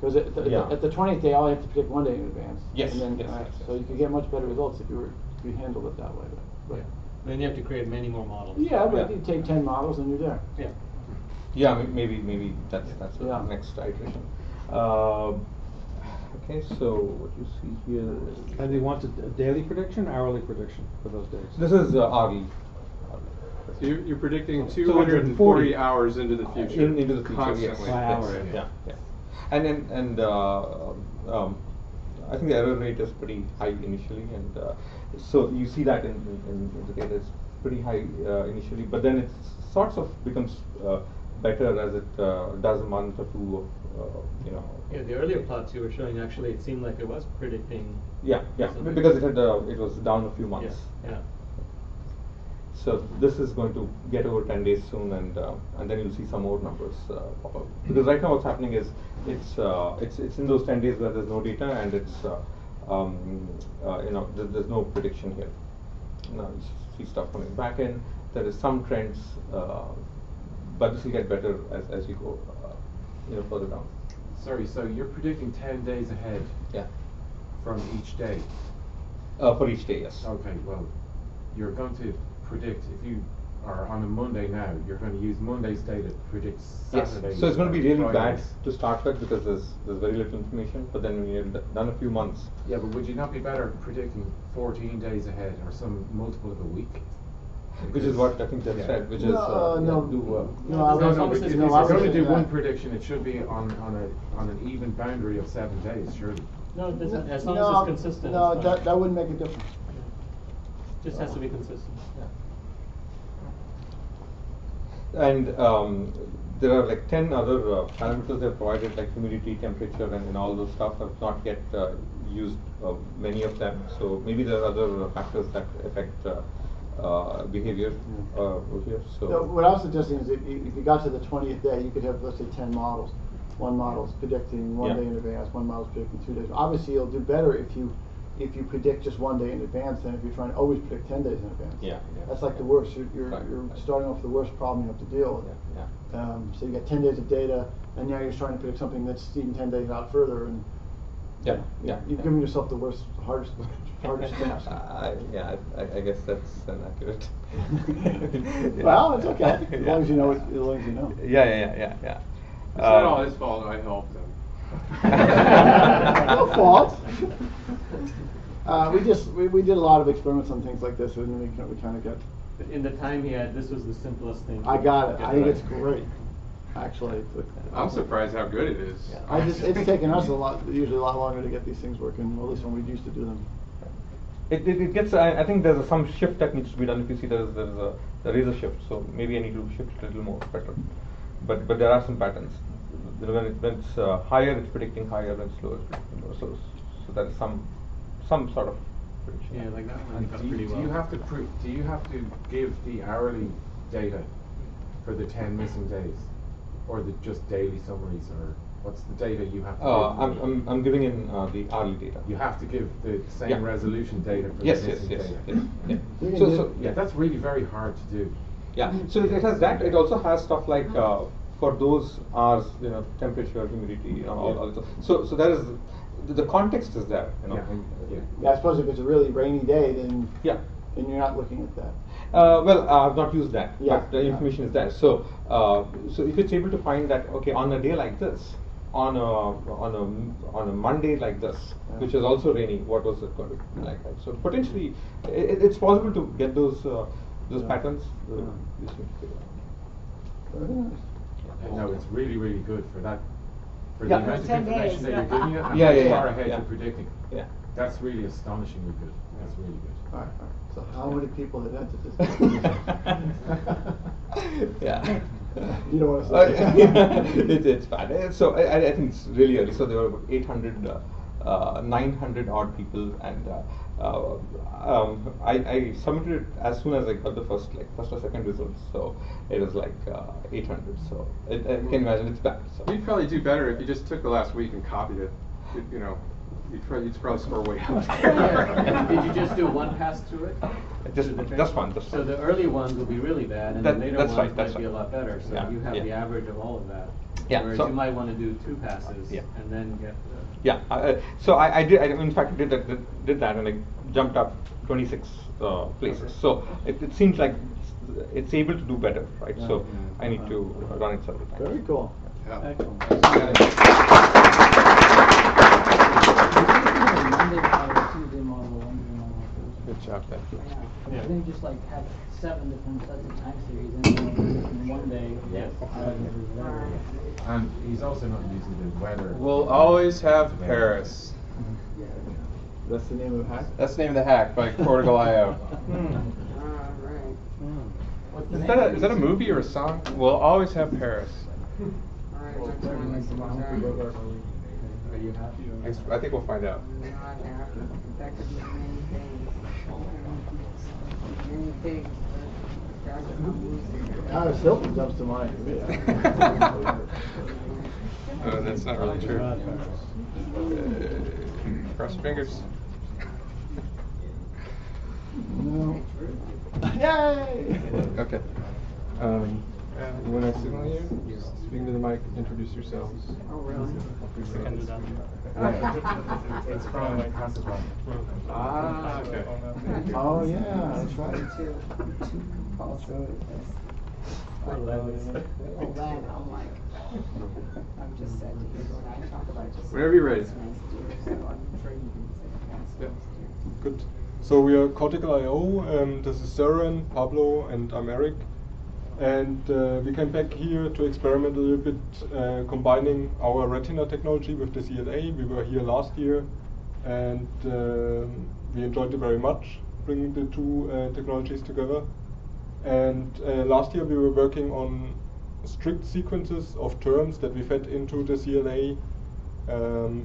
Speaker 3: Because at the 20th day, all you have to predict 1 day in advance.
Speaker 14: Yes.
Speaker 3: And then,
Speaker 14: yes,
Speaker 3: so you could get much better results if you handled it that way. But
Speaker 15: then you have to create many more models.
Speaker 3: Yeah, but you take 10 models and you're there.
Speaker 15: Yeah.
Speaker 14: Yeah, maybe that's the next iteration. Okay, so what you see here is...
Speaker 1: And they want a daily prediction, hourly prediction for those days?
Speaker 14: This is hourly.
Speaker 4: So you're predicting 240 hours into the future.
Speaker 14: Into the future,
Speaker 4: constantly.
Speaker 14: Yes. Yeah. And I think the error rate is pretty high initially, and so you see that in the data it's pretty high initially, but then it sorts of becomes better as it does a month or two of,
Speaker 15: Yeah, the earlier plots you were showing, actually, it seemed like it was predicting.
Speaker 14: Yeah, because it had it was down a few months.
Speaker 15: Yeah.
Speaker 14: So this is going to get over 10 days soon, and then you'll see some more numbers pop up. Because right now what's happening is it's in those 10 days where there's no data, and it's there's no prediction here. Now you see stuff coming back in. There is some trends, but this will get better as you go further down.
Speaker 13: Sorry, so you're predicting 10 days ahead.
Speaker 14: Yeah.
Speaker 13: From each day.
Speaker 14: For each day, yes.
Speaker 13: Okay, well, you're going to predict, if you are on a Monday now, you're going to use Monday's data to predict Saturday.
Speaker 14: Yes. So it's going to be really
Speaker 13: Fridays.
Speaker 14: bad to start with because there's very little information. But then when you've done a few months.
Speaker 13: Yeah, but would you not be better predicting 14 days ahead or some multiple of a week?
Speaker 14: Which is what I think they said. Which is
Speaker 13: if you're going to do one prediction, it should be on an even boundary of 7 days, surely.
Speaker 15: No, as long as it's consistent.
Speaker 3: No, that wouldn't make a difference.
Speaker 15: Just has to be consistent.
Speaker 14: Yeah. And there are like 10 other parameters they've provided, like humidity, temperature, and all those stuff. I've not yet used many of them. So maybe there are other factors that affect behavior over here. So
Speaker 3: what I was suggesting is if you got to the 20th day, you could have, let's say, 10 models. One model is predicting 1 day in advance, one model is predicting 2 days. Obviously, you'll do better if you predict just 1 day in advance than if you're trying to always predict 10 days in advance.
Speaker 14: Yeah.
Speaker 3: That's like the worst. You're starting off with the worst problem you have to deal with. So you got 10 days of data, and now you're trying to predict something that's even 10 days out further, and you've given yourself the hardest task.
Speaker 14: I guess that's inaccurate.
Speaker 3: Well, it's okay as long as you know. As long as you know.
Speaker 14: Yeah.
Speaker 4: It's not all his fault. I helped him.
Speaker 3: No fault. We did a lot of experiments on things like this, and we kind of got.
Speaker 15: In the time he had, this was the simplest thing.
Speaker 3: I got it. I think it's great. Actually,
Speaker 4: I'm surprised how good it is.
Speaker 3: It's taken us usually a lot longer to get these things working. Well, at least when we used to do them.
Speaker 14: It gets. I think there's some shift that needs to be done. If you see there is a shift, so maybe I need to shift it a little more better. But there are some patterns. When it's higher, it's predicting higher, and slower, it's predicting lower. So there is some sort of prediction.
Speaker 15: Yeah, like that one.
Speaker 13: And do you have to give the hourly data for the 10 missing days, or just daily summaries, or what's the data you have to give?
Speaker 14: I'm giving in the hourly data.
Speaker 13: You have to give the same resolution data for the missing data.
Speaker 14: Yes. So
Speaker 13: that's really very hard to do.
Speaker 14: Yeah. So it has that. It also has stuff like for those hours, temperature, humidity, all that. So there is the context is there.
Speaker 3: I suppose if it's a really rainy day, then you're not looking at that.
Speaker 14: Well, I've not used that, but the information is there. So if it's able to find that, okay, on a day like this, on a Monday like this, which is also rainy, what was it going to be like? So potentially, it's possible to get those patterns.
Speaker 13: No, it's really, really good for that. For the amount of information that you're giving it, and how far ahead you're predicting.
Speaker 14: Yeah.
Speaker 13: That's really astonishingly good. That's really good.
Speaker 3: All right. So how many people have entered this?
Speaker 14: Yeah.
Speaker 3: You don't want to say
Speaker 14: it's bad. So I think it's really early. So there were about 800, 900 odd people, and I submitted it as soon as I got the first or second results. So it was like 800. So I can imagine it's bad. So.
Speaker 4: You'd probably do better if you just took the last week and copied it. you'd probably score way out.
Speaker 15: Did you just do one pass through it?
Speaker 14: Just one.
Speaker 15: So the early ones will be really bad, and the later ones might be a lot better. So you have the average of all of that.
Speaker 14: Yeah.
Speaker 15: Whereas
Speaker 14: so
Speaker 15: you might want to do 2 passes and then get the...
Speaker 14: Yeah. So I did. In fact, did that, and I jumped up 26 places. So it seems like it's able to do better, right? So I need to run it several times.
Speaker 3: Very cool.
Speaker 4: Yeah.
Speaker 3: Excellent.
Speaker 4: Good job, Ben.
Speaker 16: I think just like have 7 different sets of time series in one day.
Speaker 15: Yes.
Speaker 13: And he's also not using the weather.
Speaker 4: We'll always have Paris.
Speaker 3: That's the name of the hack?
Speaker 4: That's the name of the hack by Cortical.io. Is that a movie or a song? We'll always have Paris.
Speaker 13: Are you happy?
Speaker 4: I think we'll find out.
Speaker 9: That could mean many things. Many things.
Speaker 3: Paris Hilton comes to mind.
Speaker 4: That's not really true. Cross your fingers.
Speaker 3: No. Yay!
Speaker 4: Okay. When I signal you, speaking to the mic, introduce yourselves.
Speaker 9: Oh, really?
Speaker 13: It's from Classifier.
Speaker 4: Ah, okay.
Speaker 3: Oh, yeah, that's right.
Speaker 9: Also, oh, my. I'm just sad to hear when I talk about it.
Speaker 4: Whenever you're ready.
Speaker 9: So I'm sure you can say that's
Speaker 17: Yeah.
Speaker 9: nice too.
Speaker 17: Good. So we are Cortical.io. This is Søren, Pablo, and I'm Eric. And we came back here to experiment a little bit, combining our Retina technology with the CLA. We were here last year, and we enjoyed it very much, bringing the two technologies together. And last year we were working on strict sequences of terms that we fed into the CLA.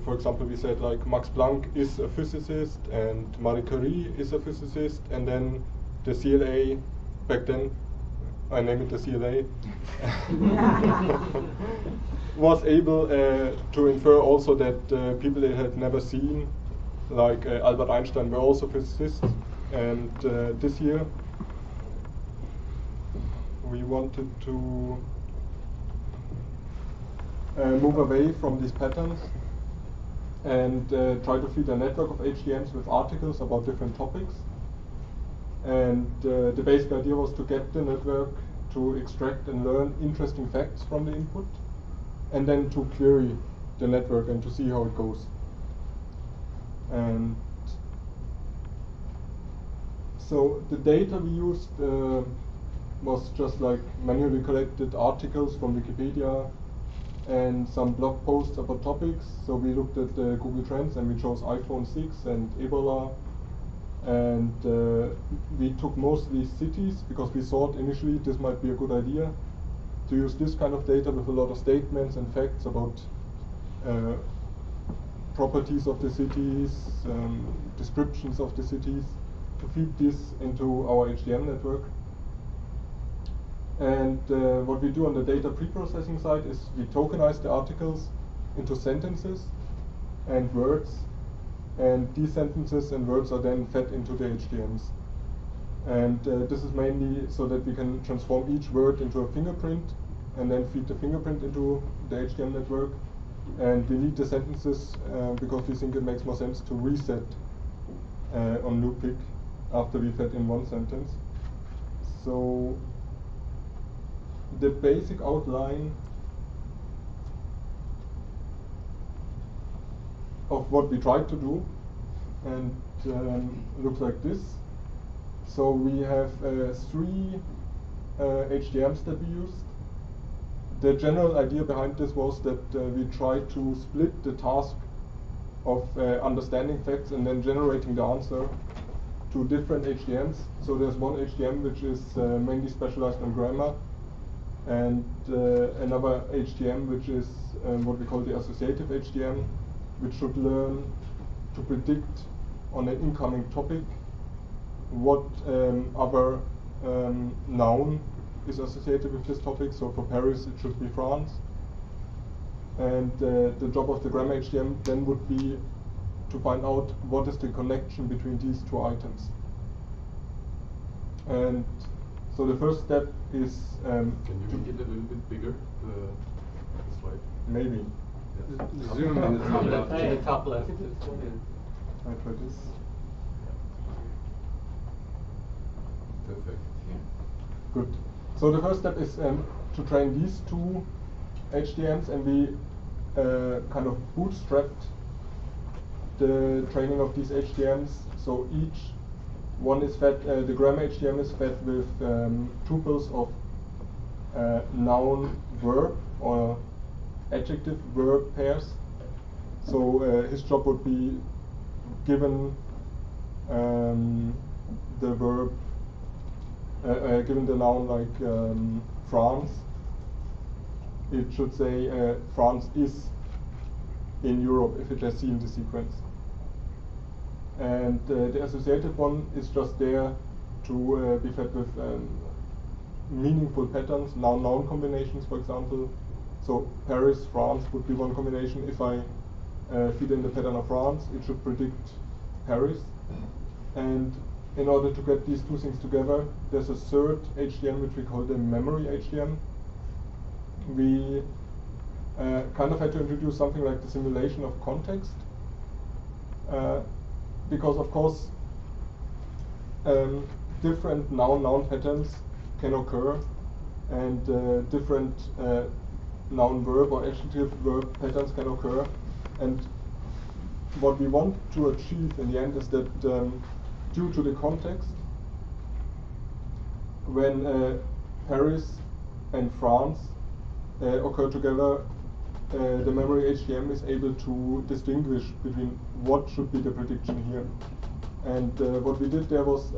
Speaker 17: For example, we said like Max Planck is a physicist and Marie Curie is a physicist, and then the CLA back then, I name it the CLA, was able to infer also that people they had never seen, like Albert Einstein, were also physicists. And this year we wanted to move away from these patterns and try to feed a network of HDMs with articles about different topics. And the basic idea was to get the network to extract and learn interesting facts from the input, and then to query the network and to see how it goes. And so the data we used was just like manually collected articles from Wikipedia and some blog posts about topics. So we looked at Google Trends and we chose iPhone 6 and Ebola. And we took mostly cities because we thought initially this might be a good idea to use this kind of data with a lot of statements and facts about properties of the cities, descriptions of the cities, to feed this into our HDM network. And what we do on the data pre-processing side is we tokenize the articles into sentences and words, and these sentences and words are then fed into the HDMs. And this is mainly so that we can transform each word into a fingerprint and then feed the fingerprint into the HDM network and delete the sentences because we think it makes more sense to reset on NuPIC after we fed in one sentence. So the basic outline of what we tried to do, and looks like this. So we have 3 HDMs that we used. The general idea behind this was that we tried to split the task of understanding facts and then generating the answer to different HDMs. So there's one HDM which is mainly specialized on grammar, and another HDM which is what we call the associative HDM, which should learn to predict on an incoming topic what other noun is associated with this topic. So for Paris it should be France. And the job of the grammar HDM then would be to find out what is the connection between these two items. And so the first step is
Speaker 7: can you make it a little bit bigger, the slide?
Speaker 17: Maybe.
Speaker 7: Yeah.
Speaker 8: Zoom in the top left.
Speaker 15: In the top left.
Speaker 17: I try this.
Speaker 7: Perfect. Yeah.
Speaker 17: Good. So the first step is to train these two HDMs, and we kind of bootstrapped the training of these HDMs. So each one is fed, the grammar HDM is fed with tuples of noun verb or adjective verb pairs. So his job would be, given the verb, given the noun like France, it should say France is in Europe if it has seen the sequence. And the associated one is just there to be fed with meaningful patterns, noun-noun combinations, for example. So Paris, France would be one combination. If I feed in the pattern of France, it should predict Paris. And in order to get these two things together, there's a third HDM which we call the memory HDM. We kind of had to introduce something like the simulation of context, because of course different noun-noun patterns can occur, and different noun-verb or adjective-verb patterns can occur. And what we want to achieve in the end is that due to the context, when Paris and France occur together, the memory HDM is able to distinguish between what should be the prediction here. And what we did there was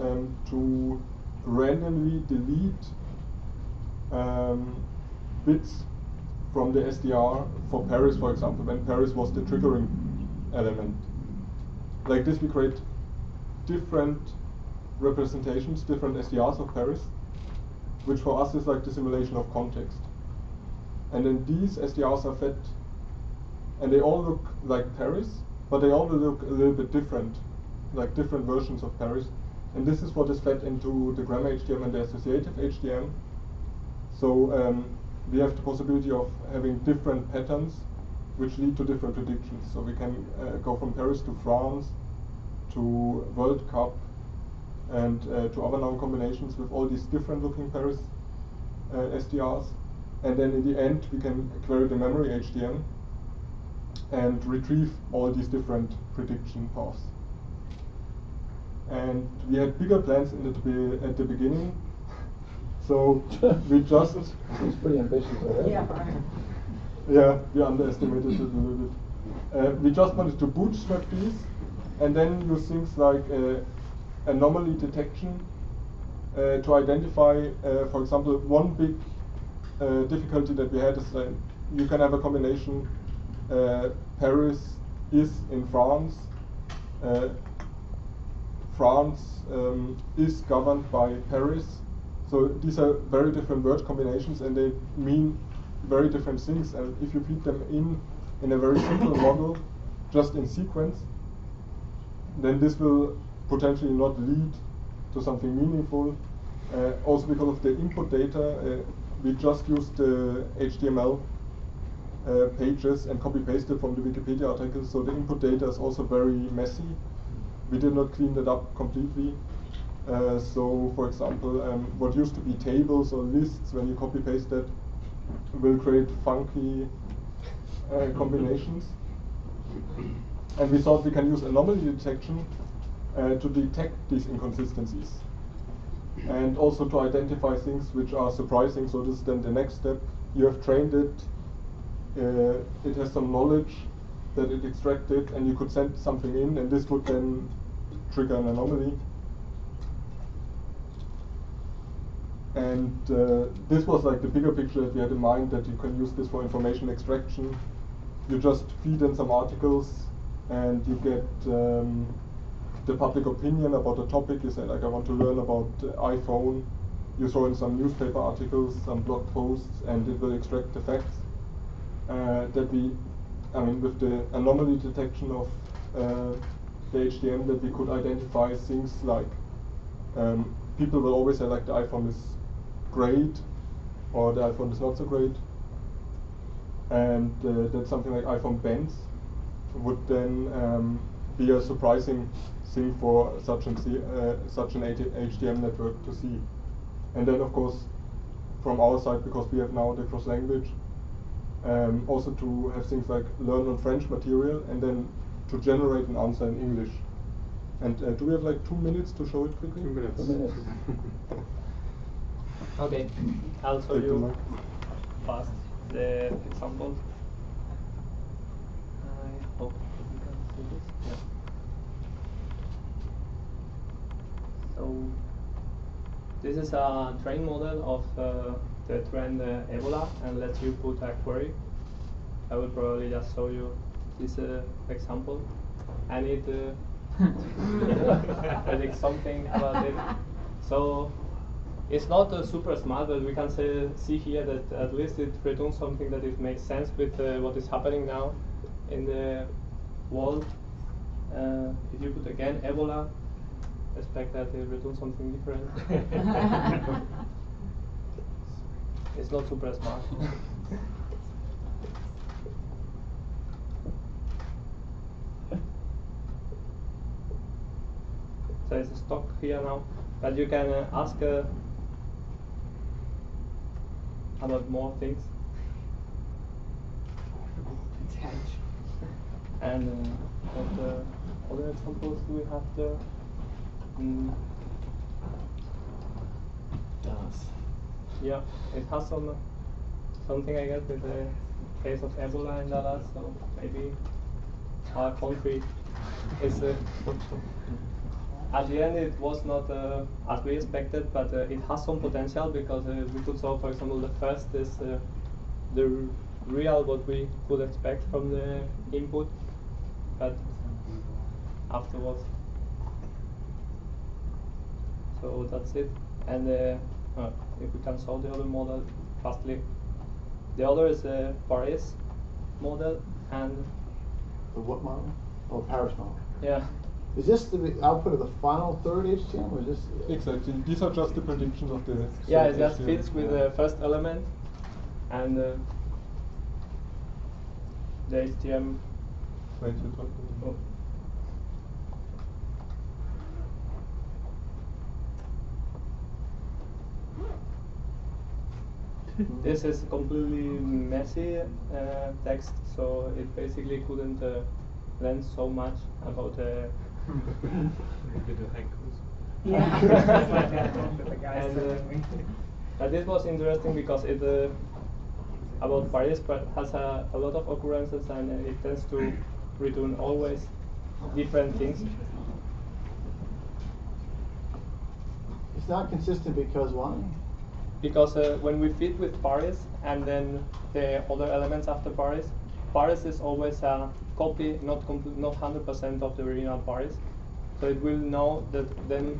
Speaker 17: to randomly delete bits from the SDR for Paris, for example, when Paris was the triggering element. Like this, we create different representations, different SDRs of Paris, which for us is like the simulation of context. And then these SDRs are fed, and they all look like Paris, but they all look a little bit different, like different versions of Paris. And this is what is fed into the grammar HDM and the associative HDM. So we have the possibility of having different patterns which lead to different predictions. So we can go from Paris to France, to World Cup, and to other noun combinations with all these different looking Paris SDRs. And then in the end, we can query the memory HDM and retrieve all these different prediction paths. And we had bigger plans at the beginning. So we just...
Speaker 3: It's pretty ambitious already.
Speaker 9: Yeah, right.
Speaker 17: Yeah, we underestimated it a little bit. We just wanted to bootstrap these and then use things like anomaly detection to identify, for example, one big difficulty that we had is that you can have a combination Paris is in France, France is governed by Paris. So these are very different word combinations and they mean very different things, and if you feed them in a very simple model, just in sequence, then this will potentially not lead to something meaningful. Also because of the input data, we just used the HTML pages and copy-pasted from the Wikipedia articles, so the input data is also very messy. We did not clean it up completely. So, for example, what used to be tables or lists, when you copy-paste that, will create funky combinations. And we thought we can use anomaly detection to detect these inconsistencies. And also to identify things which are surprising. So this is then the next step. You have trained it, it has some knowledge that it extracted, and you could send something in, and this would then trigger an anomaly. And this was like the bigger picture that we had in mind, that you can use this for information extraction. You just feed in some articles and you get the public opinion about a topic. You say, like, I want to learn about iPhone. You throw in some newspaper articles, some blog posts, and it will extract the facts. With the anomaly detection of the HDM that we could identify things like people will always say like the iPhone is great or the iPhone is not so great, and that something like iPhone bends would then be a surprising thing for such an HDM network to see. And then of course from our side, because we have now the cross language, also to have things like learn on French material and then to generate an answer in English. And do we have like 2 minutes to show it quickly?
Speaker 4: 2 minutes.
Speaker 17: 2 minutes.
Speaker 2: Okay, I'll show you fast the example. I hope you can see this. Yeah. So this is a train model of the trend Ebola, and lets you put a query. I will probably just show you this example. I need to predict something about it. So it's not super smart, but we can see here that at least it returns something that it makes sense with what is happening now in the world. If you put again Ebola, expect that it returns something different. It's not super smart. So it's a stock here now, but you can ask about more things. And what other examples do we have there? Yeah, it has something I guess with the case of Ebola in Dallas, so maybe our country is at the end it was not as we expected, but it has some potential because we could solve, for example, the first is the real what we could expect from the input, but afterwards. So that's it. And if we can solve the other model fastly. The other is the Paris model and
Speaker 3: the what model? Oh, Paris model.
Speaker 2: Yeah.
Speaker 3: Is this the output of the final third HTM, or is this?
Speaker 17: Exactly. These are just the predictions of the.
Speaker 2: Yeah, it just fits with the first element, and the HTM. Oh. This is completely messy text, so it basically couldn't learn so much about but this was interesting because it about Paris has a lot of occurrences, and it tends to return always different things.
Speaker 3: It's not consistent because why?
Speaker 2: Because when we fit with Paris and then the other elements after Paris, Paris is always a copy, not 100% of the original Paris. So it will know that then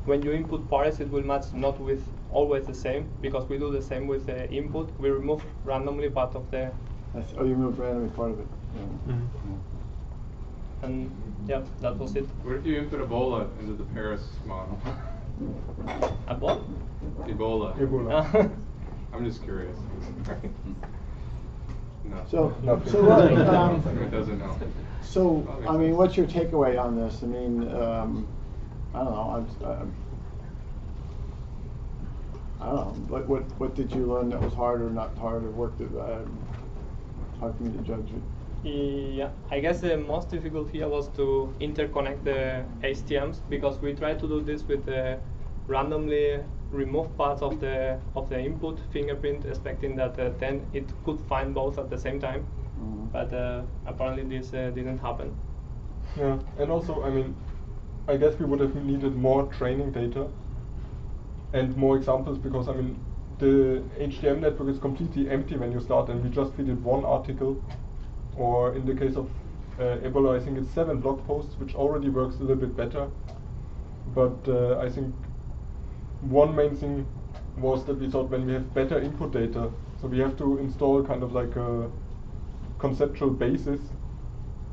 Speaker 2: when you input Paris, it will match not with always the same, because we do the same with the input. We remove randomly part of the.
Speaker 3: Oh, you removed randomly part of it. Yeah.
Speaker 2: Mm-hmm. And yeah, that was it.
Speaker 4: What if you input Ebola into the Paris model?
Speaker 2: A what?
Speaker 4: Ebola.
Speaker 17: Ebola.
Speaker 4: I'm just curious. No.
Speaker 3: So
Speaker 4: it doesn't know.
Speaker 3: So I mean, what's your takeaway on this? I mean, I don't know. I don't know. What did you learn that was hard or not hard, or worked it? Hard for me to judge it.
Speaker 2: Yeah, I guess the most difficult here was to interconnect the HTMs, because we tried to do this with the randomly remove parts of the input fingerprint, expecting that then it could find both at the same time. Mm-hmm. But apparently this didn't happen.
Speaker 17: Yeah, and also, I mean, I guess we would have needed more training data and more examples, because I mean, the HTM network is completely empty when you start, and we just fitted one article, or in the case of Ebola, I think it's 7 blog posts, which already works a little bit better. But I think one main thing was that we thought when we have better input data, so we have to install kind of like a conceptual basis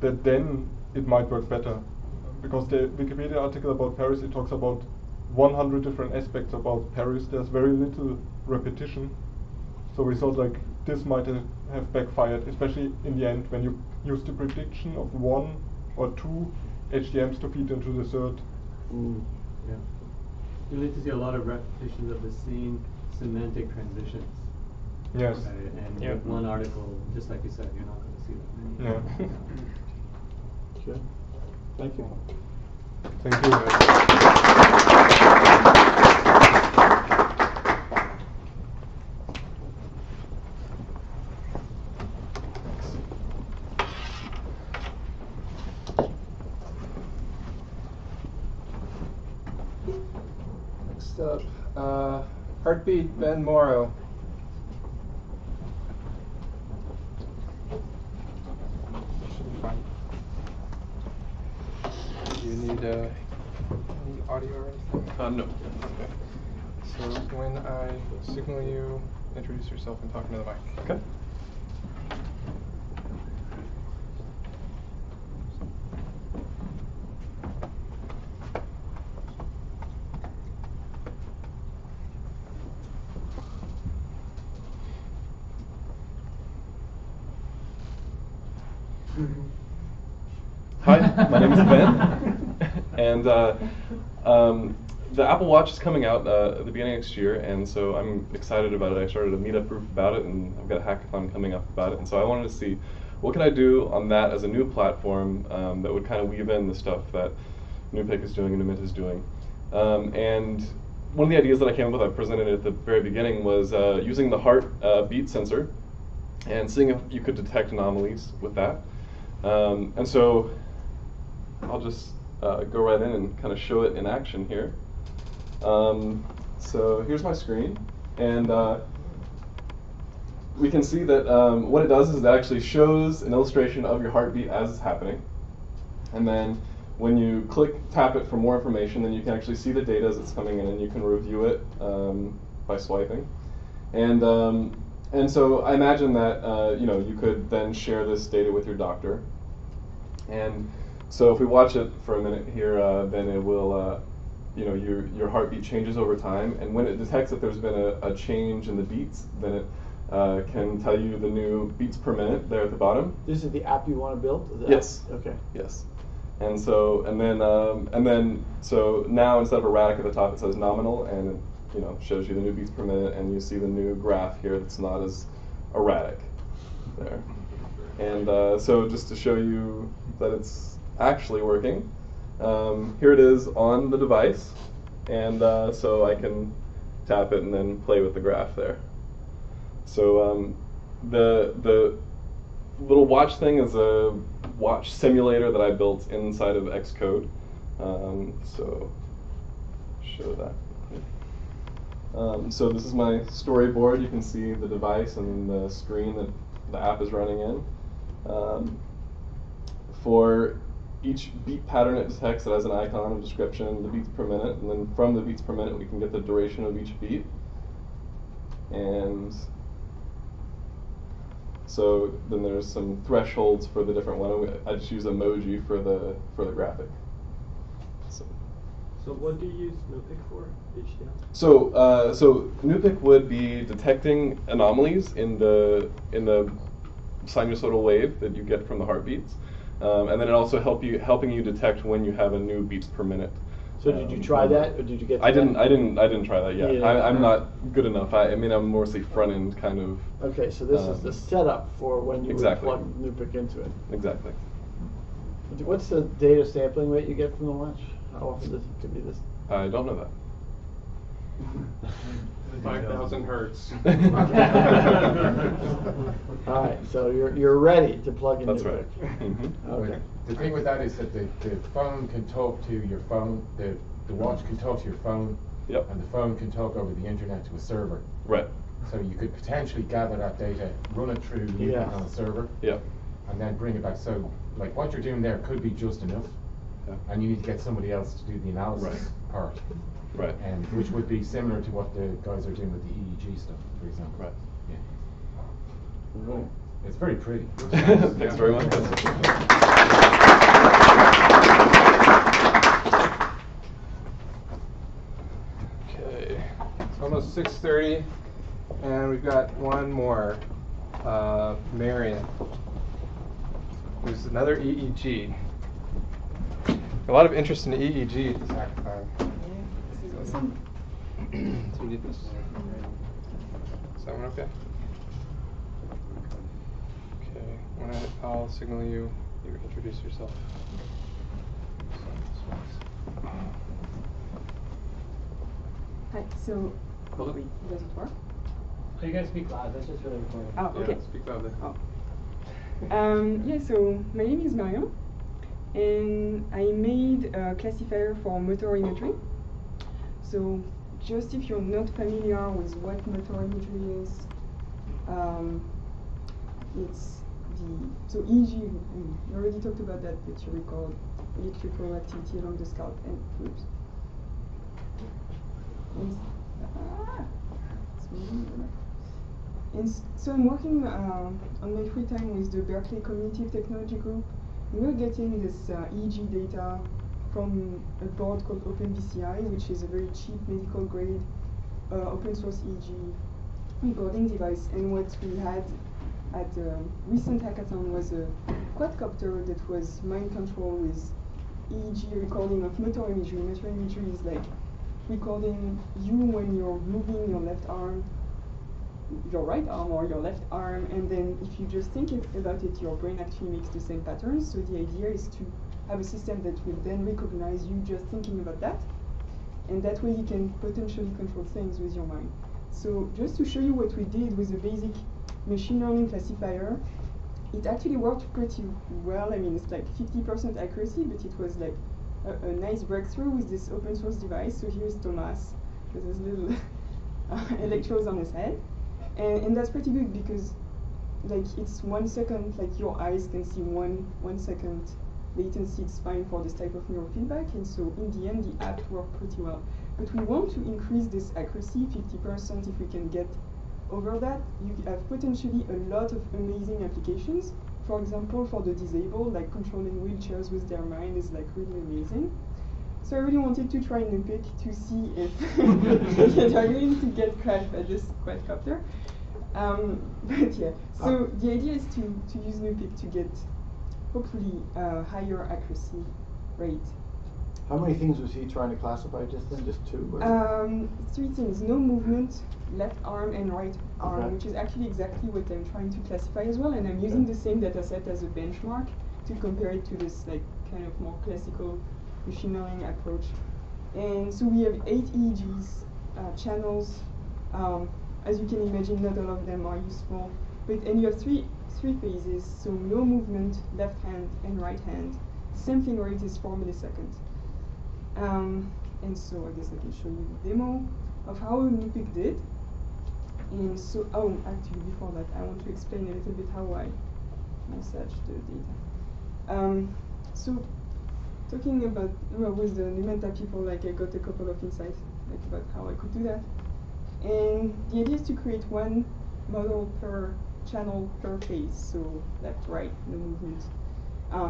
Speaker 17: that then it might work better. Because the Wikipedia article about Paris, it talks about 100 different aspects about Paris. There's very little repetition. So we thought like this might have backfired, especially in the end when you use the prediction of 1 or 2 HTMs to feed into the third.
Speaker 15: Yeah. You need to see a lot of repetitions of the same semantic transitions.
Speaker 17: Yes.
Speaker 15: And with one article, just like you said, you're not going to see that many.
Speaker 3: Yeah. Good. Thank you.
Speaker 17: Thank you.
Speaker 4: Next up, Heartbeat Ben Morrow. Should be fine. Do you need any audio or anything? No. Okay. So when I signal you, introduce yourself and talk into the mic. Okay.
Speaker 18: Hi, my name is Ben, and the Apple Watch is coming out at the beginning of next year, and so I'm excited about it. I started a meetup group about it, and I've got a hackathon coming up about it, and so I wanted to see what can I do on that as a new platform that would kind of weave in the stuff that NuPIC is doing and Numenta is doing. And one of the ideas that I came up with, I presented it at the very beginning, was using the heartbeat sensor and seeing if you could detect anomalies with that. And so I'll just go right in and kind of show it in action here. So here's my screen, and we can see that what it does is it actually shows an illustration of your heartbeat as it's happening. And then when you tap it for more information, then you can actually see the data as it's coming in, and you can review it by swiping. And so I imagine that you could then share this data with your doctor. And so if we watch it for a minute here, then it will, your heartbeat changes over time. And when it detects that there's been a change in the beats, then it can tell you the new beats per minute there at the bottom.
Speaker 3: This is the app you want to build?
Speaker 18: Yes.
Speaker 3: Okay.
Speaker 18: Yes. And so so now instead of erratic at the top, it says nominal, and it shows you the new beats per minute, and you see the new graph here that's not as erratic there. And so just to show you that it's actually working, here it is on the device, and so I can tap it and then play with the graph there. So the little watch thing is a watch simulator that I built inside of Xcode. So show that. So this is my storyboard. You can see the device and the screen that the app is running in. For each beat pattern it detects, it has an icon, a description, the beats per minute, and then from the beats per minute we can get the duration of each beat. And so then there's some thresholds for the different one. I just use emoji for the graphic.
Speaker 10: So what do you use NuPIC for? HTML?
Speaker 18: So NuPIC would be detecting anomalies in the sinusoidal wave that you get from the heartbeats, and then it also helping you detect when you have a new beats per minute.
Speaker 3: So did you try that, or did you get?
Speaker 18: I didn't try that yet. Yeah. I'm not good enough. I mean, I'm mostly front end kind of.
Speaker 3: Okay, so this is the setup for when you would plug NuPIC into it.
Speaker 18: Exactly.
Speaker 3: What's the data sampling rate you get from the watch? How often does it could be this?
Speaker 18: I don't know that.
Speaker 4: 5,000 hertz.
Speaker 3: All right, so you're ready to plug in.
Speaker 18: That's
Speaker 3: NuPIC.
Speaker 18: right. Mm-hmm.
Speaker 3: Okay.
Speaker 13: The thing with that is that the phone can talk to your phone. The watch can talk to your phone.
Speaker 18: Yep.
Speaker 13: And the phone can talk over the internet to a server.
Speaker 18: Right.
Speaker 13: So you could potentially gather that data, run it through NuPIC on a server.
Speaker 18: Yep.
Speaker 13: And then bring it back. So like what you're doing there could be just enough.
Speaker 18: Yeah.
Speaker 13: And you need to get somebody else to do the analysis part.
Speaker 18: Right.
Speaker 13: And which would be similar to what the guys are doing with the EEG stuff, for example.
Speaker 18: Right.
Speaker 13: Yeah.
Speaker 3: Right.
Speaker 13: It's very pretty.
Speaker 18: Thanks very much.
Speaker 4: Okay, it's almost 6:30, and we've got one more, Marion, who's another EEG. A lot of interest in EEG this hackathon.
Speaker 12: This is awesome.
Speaker 4: So we need this. Is that one okay? Okay, I'll signal you. You introduce yourself.
Speaker 12: Hi, so, wait, does it work?
Speaker 6: Oh, you guys speak loud, that's just really recording.
Speaker 12: Oh, okay.
Speaker 4: Yeah, speak loudly.
Speaker 12: Oh. Yeah, so my name is Marion, and I made a classifier for motor imagery. So, just if you're not familiar with what motor imagery is, it's so EEG, we already talked about that, but you record electrical activity along the scalp and oops. So I'm working on my free time with the Berkeley Cognitive Technology Group. We're getting this EEG data from a board called OpenBCI, which is a very cheap medical grade open source EEG recording device. And what we had at a recent hackathon was a quadcopter that was mind control with EEG recording of motor imagery. Motor imagery is like recording you when you're moving your left arm, your right arm or your left arm, and then if you just think about it, your brain actually makes the same patterns. So the idea is to have a system that will then recognize you just thinking about that, and that way you can potentially control things with your mind. So just to show you what we did with a basic machine learning classifier, it actually worked pretty well. I mean, it's like 50% accuracy, but it was like a nice breakthrough with this open source device. So here's Thomas with his little electrodes on his head. And that's pretty good because like it's 1 second, like your eyes can see one second latency. It's fine for this type of neurofeedback, and so in the end the app worked pretty well. But we want to increase this accuracy 50%. If we can get over that, you have potentially a lot of amazing applications. For example, for the disabled, like controlling wheelchairs with their mind is like really amazing. So I really wanted to try NuPIC to see if they're going to get crashed by this quadcopter. But yeah, so the idea is to use NuPIC to get hopefully a higher accuracy rate.
Speaker 3: How many things was he trying to classify just then? Just 2?
Speaker 12: 3 things. No movement, left arm and right arm,
Speaker 3: Okay.
Speaker 12: which is actually exactly what I'm trying to classify as well. And I'm using the same data set as a benchmark to compare it to this like kind of more classical machine learning approach. And so we have 8 EEGs, channels. As you can imagine, not all of them are useful. And you have three phases, so no movement, left hand and right hand. Sampling rate is 4 milliseconds. And so I guess I can show you the demo of how NuPIC did. And so, actually before that, I want to explain a little bit how I massage the data. So talking about, with the Numenta people, like I got a couple of insights like about how I could do that. And the idea is to create 1 model per channel per phase, so left, right, no movement.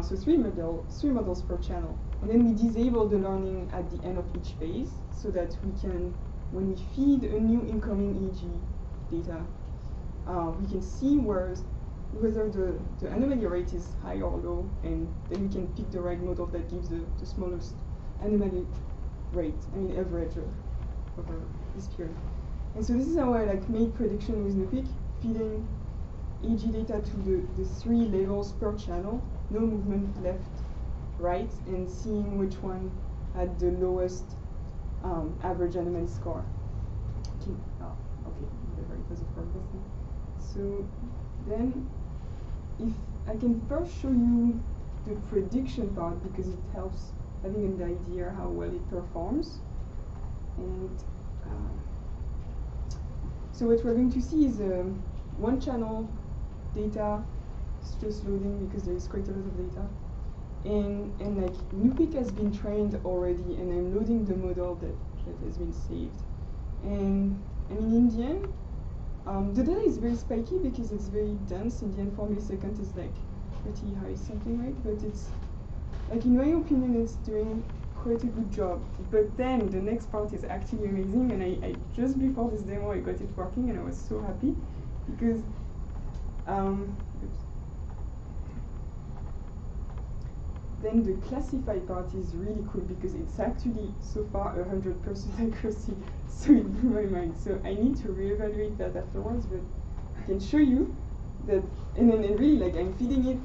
Speaker 12: So 3 models per channel. And then we disable the learning at the end of each phase so that we can, when we feed a new incoming EEG data, we can see whether the anomaly rate is high or low, and then we can pick the right model that gives the smallest anomaly rate, average over this period. And so this is how I made prediction with NuPIC, feeding EEG data to the 3 levels per channel, no movement left, right, and seeing which one had the lowest average anomaly score. Okay, whatever, it doesn't work this time. So then, if I can first show you the prediction part because it helps having an idea how well it performs. And so what we're going to see is 1 channel data. It's just loading because there is quite a lot of data. And like NuPIC has been trained already, and I'm loading the model that has been saved. And in the end, The data is very spiky because it's very dense. In the end, 4 milliseconds is like pretty high something, right? But it's, like, in my opinion, it's doing quite a good job. But then the next part is actually amazing, and I just before this demo I got it working, and I was so happy because then the classify part is really cool because it's actually so far 100% accuracy. So it blew my mind. So I need to reevaluate that afterwards, but I can show you that, and then really, like, I'm feeding it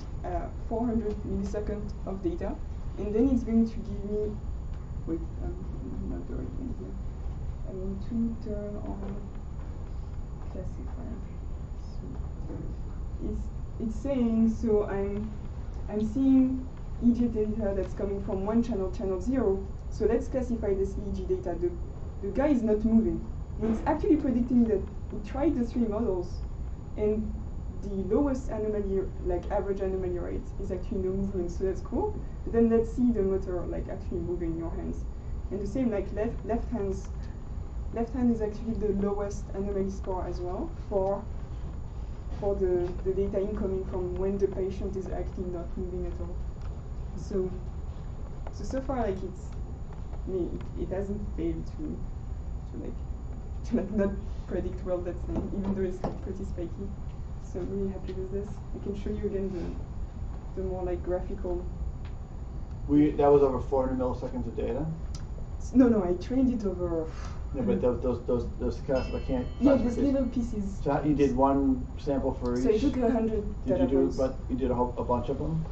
Speaker 12: 400 milliseconds of data, and then it's going to give me, wait, not the right one here. I want to turn on classifier. So it's saying, so I'm seeing EEG data that's coming from one channel, channel 0. So let's classify this EEG data. The guy is not moving. It's actually predicting that it tried the 3 models, and the lowest anomaly, like average anomaly rate, is actually no movement. So that's cool. But then let's see the motor like actually moving in your hands. And the same, like left hand is actually the lowest anomaly score as well for the data incoming from when the patient is actually not moving at all. So far, like, it hasn't failed to not predict well that thing, even though it's like pretty spiky. So I'm really happy with this. I can show you again the more like graphical.
Speaker 3: That was over 400 milliseconds of data.
Speaker 12: No, I trained it over.
Speaker 3: No, but those classifiers can't.
Speaker 12: Yeah, these little pieces.
Speaker 3: So you did one sample for each.
Speaker 12: So I took 100 data points.
Speaker 3: But you did a bunch of them.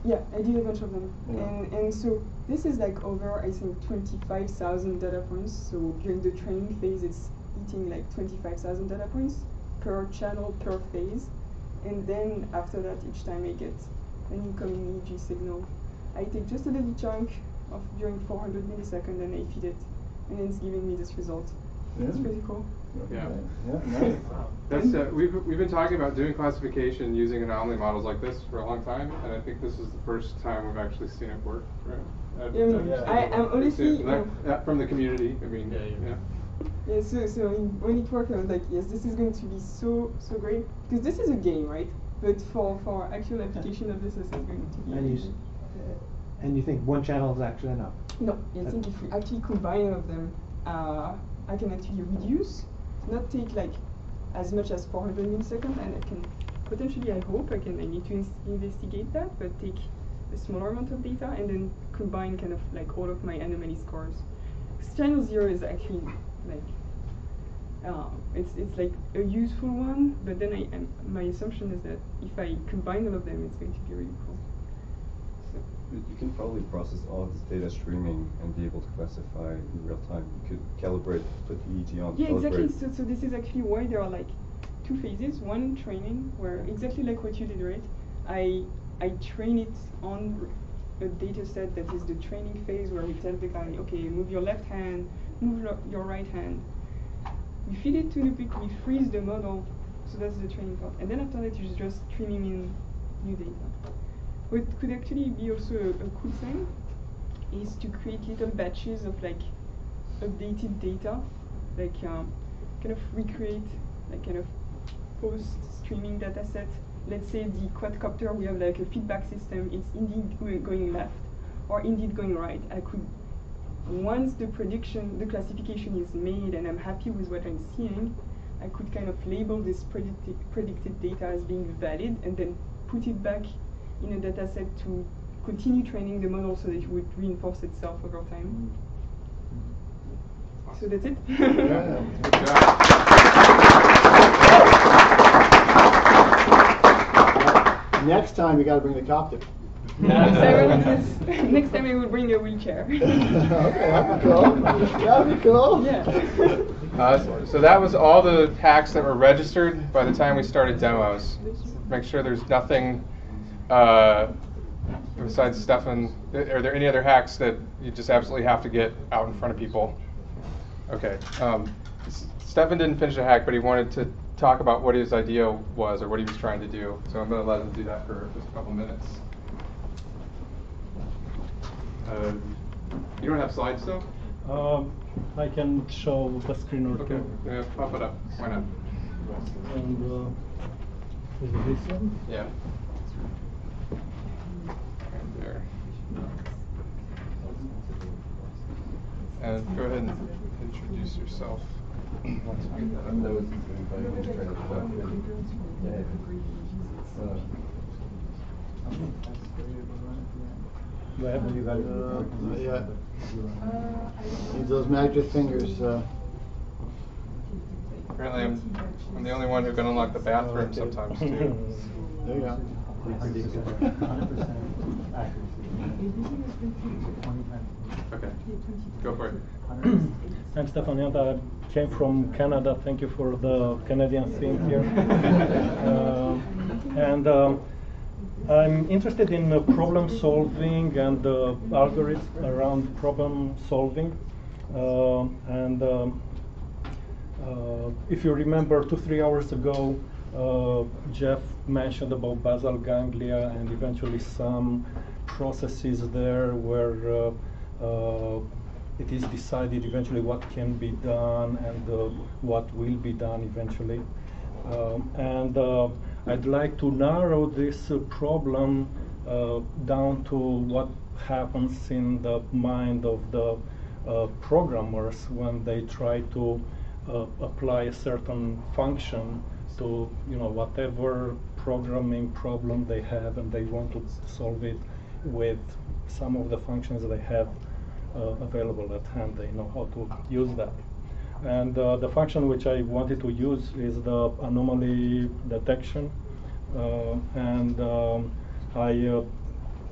Speaker 12: Yeah, I did a bunch of them.
Speaker 3: Yeah.
Speaker 12: And so this is like over, I think, 25,000 data points. So during the training phase, it's eating like 25,000 data points per channel, per phase. And then after that, each time I get an incoming EEG signal, I take just a little chunk of during 400 milliseconds and I feed it. And then it's giving me this result.
Speaker 3: Yeah.
Speaker 12: It's pretty cool.
Speaker 4: Yeah.
Speaker 3: Nice.
Speaker 4: That's we've been talking about doing classification using anomaly models like this for a long time, and I think this is the first time we've actually seen it work. Right?
Speaker 12: I'm honestly
Speaker 4: from the community. I mean,
Speaker 12: Yeah. So when it worked, I was like, yes, this is going to be so great because this is a game, right? But for actual application of this is going to be.
Speaker 1: And you think one channel is actually enough?
Speaker 12: No, I think if we actually combine all of them, I can actually reduce, not take like as much as 400 milliseconds, and I can potentially, I need to investigate that, but take a smaller amount of data and then combine kind of like all of my anomaly scores. Because channel 0 is actually like, it's like a useful one, but then my assumption is that if I combine all of them, it's going to be really cool.
Speaker 11: You can probably process all of this data streaming and be able to classify in real time. You could calibrate, put EEG on.
Speaker 12: Yeah, exactly. So this is actually why there are like 2 phases. One, training, where exactly like what you did, right? I train it on a data set that is the training phase where we tell the guy, okay, move your left hand, move your right hand. We feed it to NuPIC, we freeze the model, so that's the training part. And then after that, you're just streaming in new data. What could actually be also a cool thing is to create little batches of like updated data, like kind of recreate, like kind of post-streaming data set. Let's say the quadcopter, we have like a feedback system, it's indeed going left or indeed going right. I could, once the classification is made and I'm happy with what I'm seeing, I could kind of label this predicted data as being valid and then put it back in a data set to continue training the model so that it would reinforce itself over time. So that's it.
Speaker 3: Next time you got to bring the copter.
Speaker 12: Next time I will bring a wheelchair.
Speaker 3: Okay, that'd be cool. That'd be cool.
Speaker 12: Yeah.
Speaker 4: So that was all the hacks that were registered by the time we started demos. Make sure there's nothing besides Stefan. Are there any other hacks that you just absolutely have to get out in front of people? Okay. Stefan didn't finish the hack, but he wanted to talk about what his idea was or what he was trying to do. So I'm going to let him do that for just a couple minutes. You don't have slides though?
Speaker 10: I can show the screen or two.
Speaker 4: Yeah, pop it up. Why not?
Speaker 19: And is it this one?
Speaker 4: Yeah. Right there. And go ahead and introduce yourself.
Speaker 3: Yeah. Need those magic fingers.
Speaker 4: Apparently, I'm the only one who can unlock the bathroom sometimes too.
Speaker 3: There you go.
Speaker 4: Okay, go for it.
Speaker 19: I'm Stefan Yanta. I came from Canada. Thank you for the Canadian theme here. And I'm interested in problem solving and algorithms around problem solving. If you remember, 2-3 hours ago, Jeff mentioned about basal ganglia and eventually some processes there where it is decided eventually what can be done and what will be done eventually. I'd like to narrow this problem down to what happens in the mind of the programmers when they try to apply a certain function to whatever programming problem they have, and they want to solve it with some of the functions they have available at hand. They know how to use that. And the function which I wanted to use is the anomaly detection. I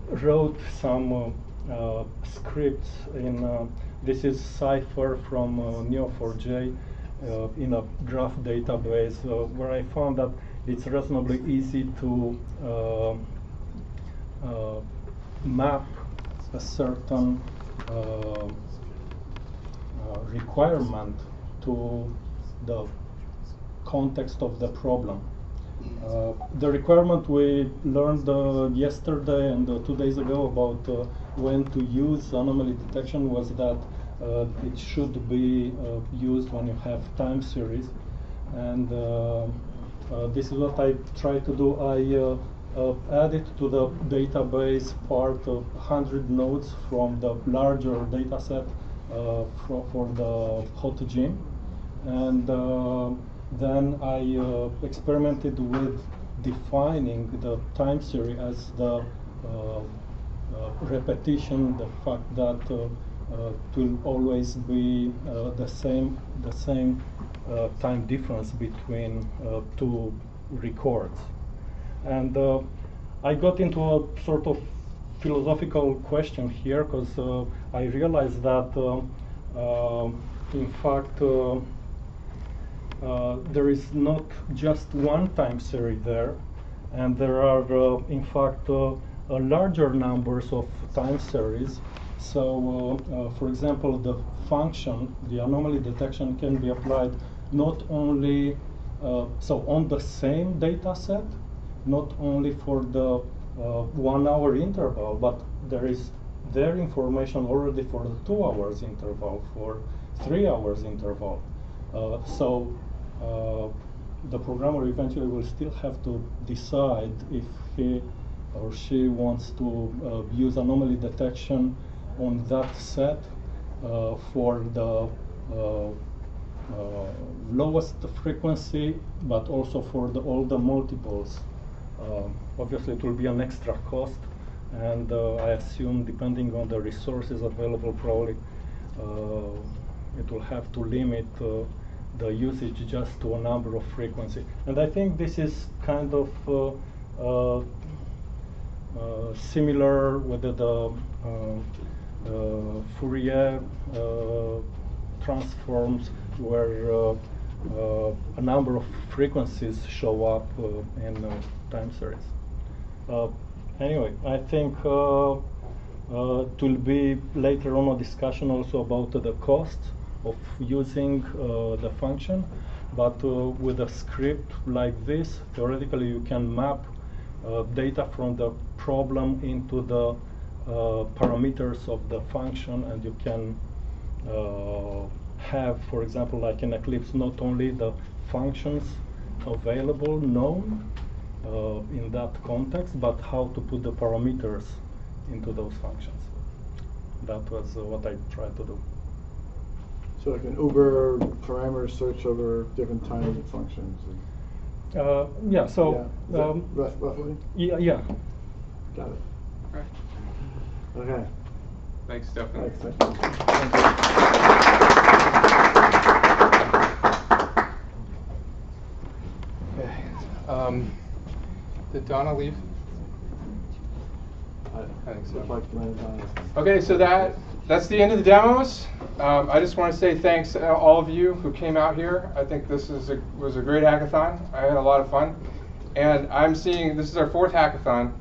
Speaker 19: wrote some scripts in, this is Cypher from Neo4j in a graph database where I found that it's reasonably easy to map a certain requirement to the context of the problem. The requirement we learned yesterday and 2 days ago about when to use anomaly detection was that it should be used when you have time series, and this is what I try to do. I added to the database part 100 nodes from the larger data set for the hot gym, and then I experimented with defining the time series as the repetition, the fact that it will always be the same time difference between two records. And I got into a sort of philosophical question here, because I realized that in fact there is not just one time series there, and there are in fact larger numbers of time series. So for example, the function, the anomaly detection, can be applied not only so on the same data set, not only for the 1 hour interval, but there is their information already for the 2 hours interval, for 3 hours interval. So the programmer eventually will still have to decide if he or she wants to use anomaly detection on that set for the lowest frequency, but also for all the multiples. Obviously, it will be an extra cost, and I assume, depending on the resources available, probably it will have to limit the usage just to a number of frequency. And I think this is kind of similar with the Fourier transforms, where a number of frequencies show up in time series. Anyway, I think it will be later on a discussion also about the cost of using the function, but with a script like this, theoretically you can map data from the problem into the parameters of the function, and you can have, for example, like in Eclipse, not only the functions available, known in that context, but how to put the parameters into those functions. That was what I tried to do.
Speaker 3: So like an Uber parameter search over different time functions.
Speaker 19: Yeah, so...
Speaker 3: Yeah. Roughly?
Speaker 19: Yeah, yeah.
Speaker 3: Got it.
Speaker 4: Okay.
Speaker 3: Okay.
Speaker 4: Thanks, Stefan.
Speaker 3: Thanks.
Speaker 4: Okay. Did Donna leave? I think so. Okay, so that's the end of the demos. I just want to say thanks to all of you who came out here. I think this was a great hackathon. I had a lot of fun. And I'm seeing, this is our 4th hackathon,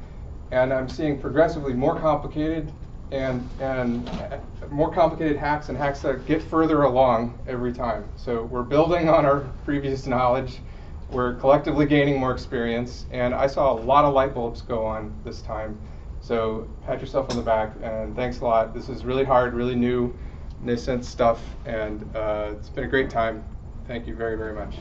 Speaker 4: and I'm seeing progressively more complicated and more complicated hacks and hacks that get further along every time. So we're building on our previous knowledge. We're collectively gaining more experience, and I saw a lot of light bulbs go on this time. So pat yourself on the back, and thanks a lot. This is really hard, really new, nascent stuff, and it's been a great time. Thank you very, very much.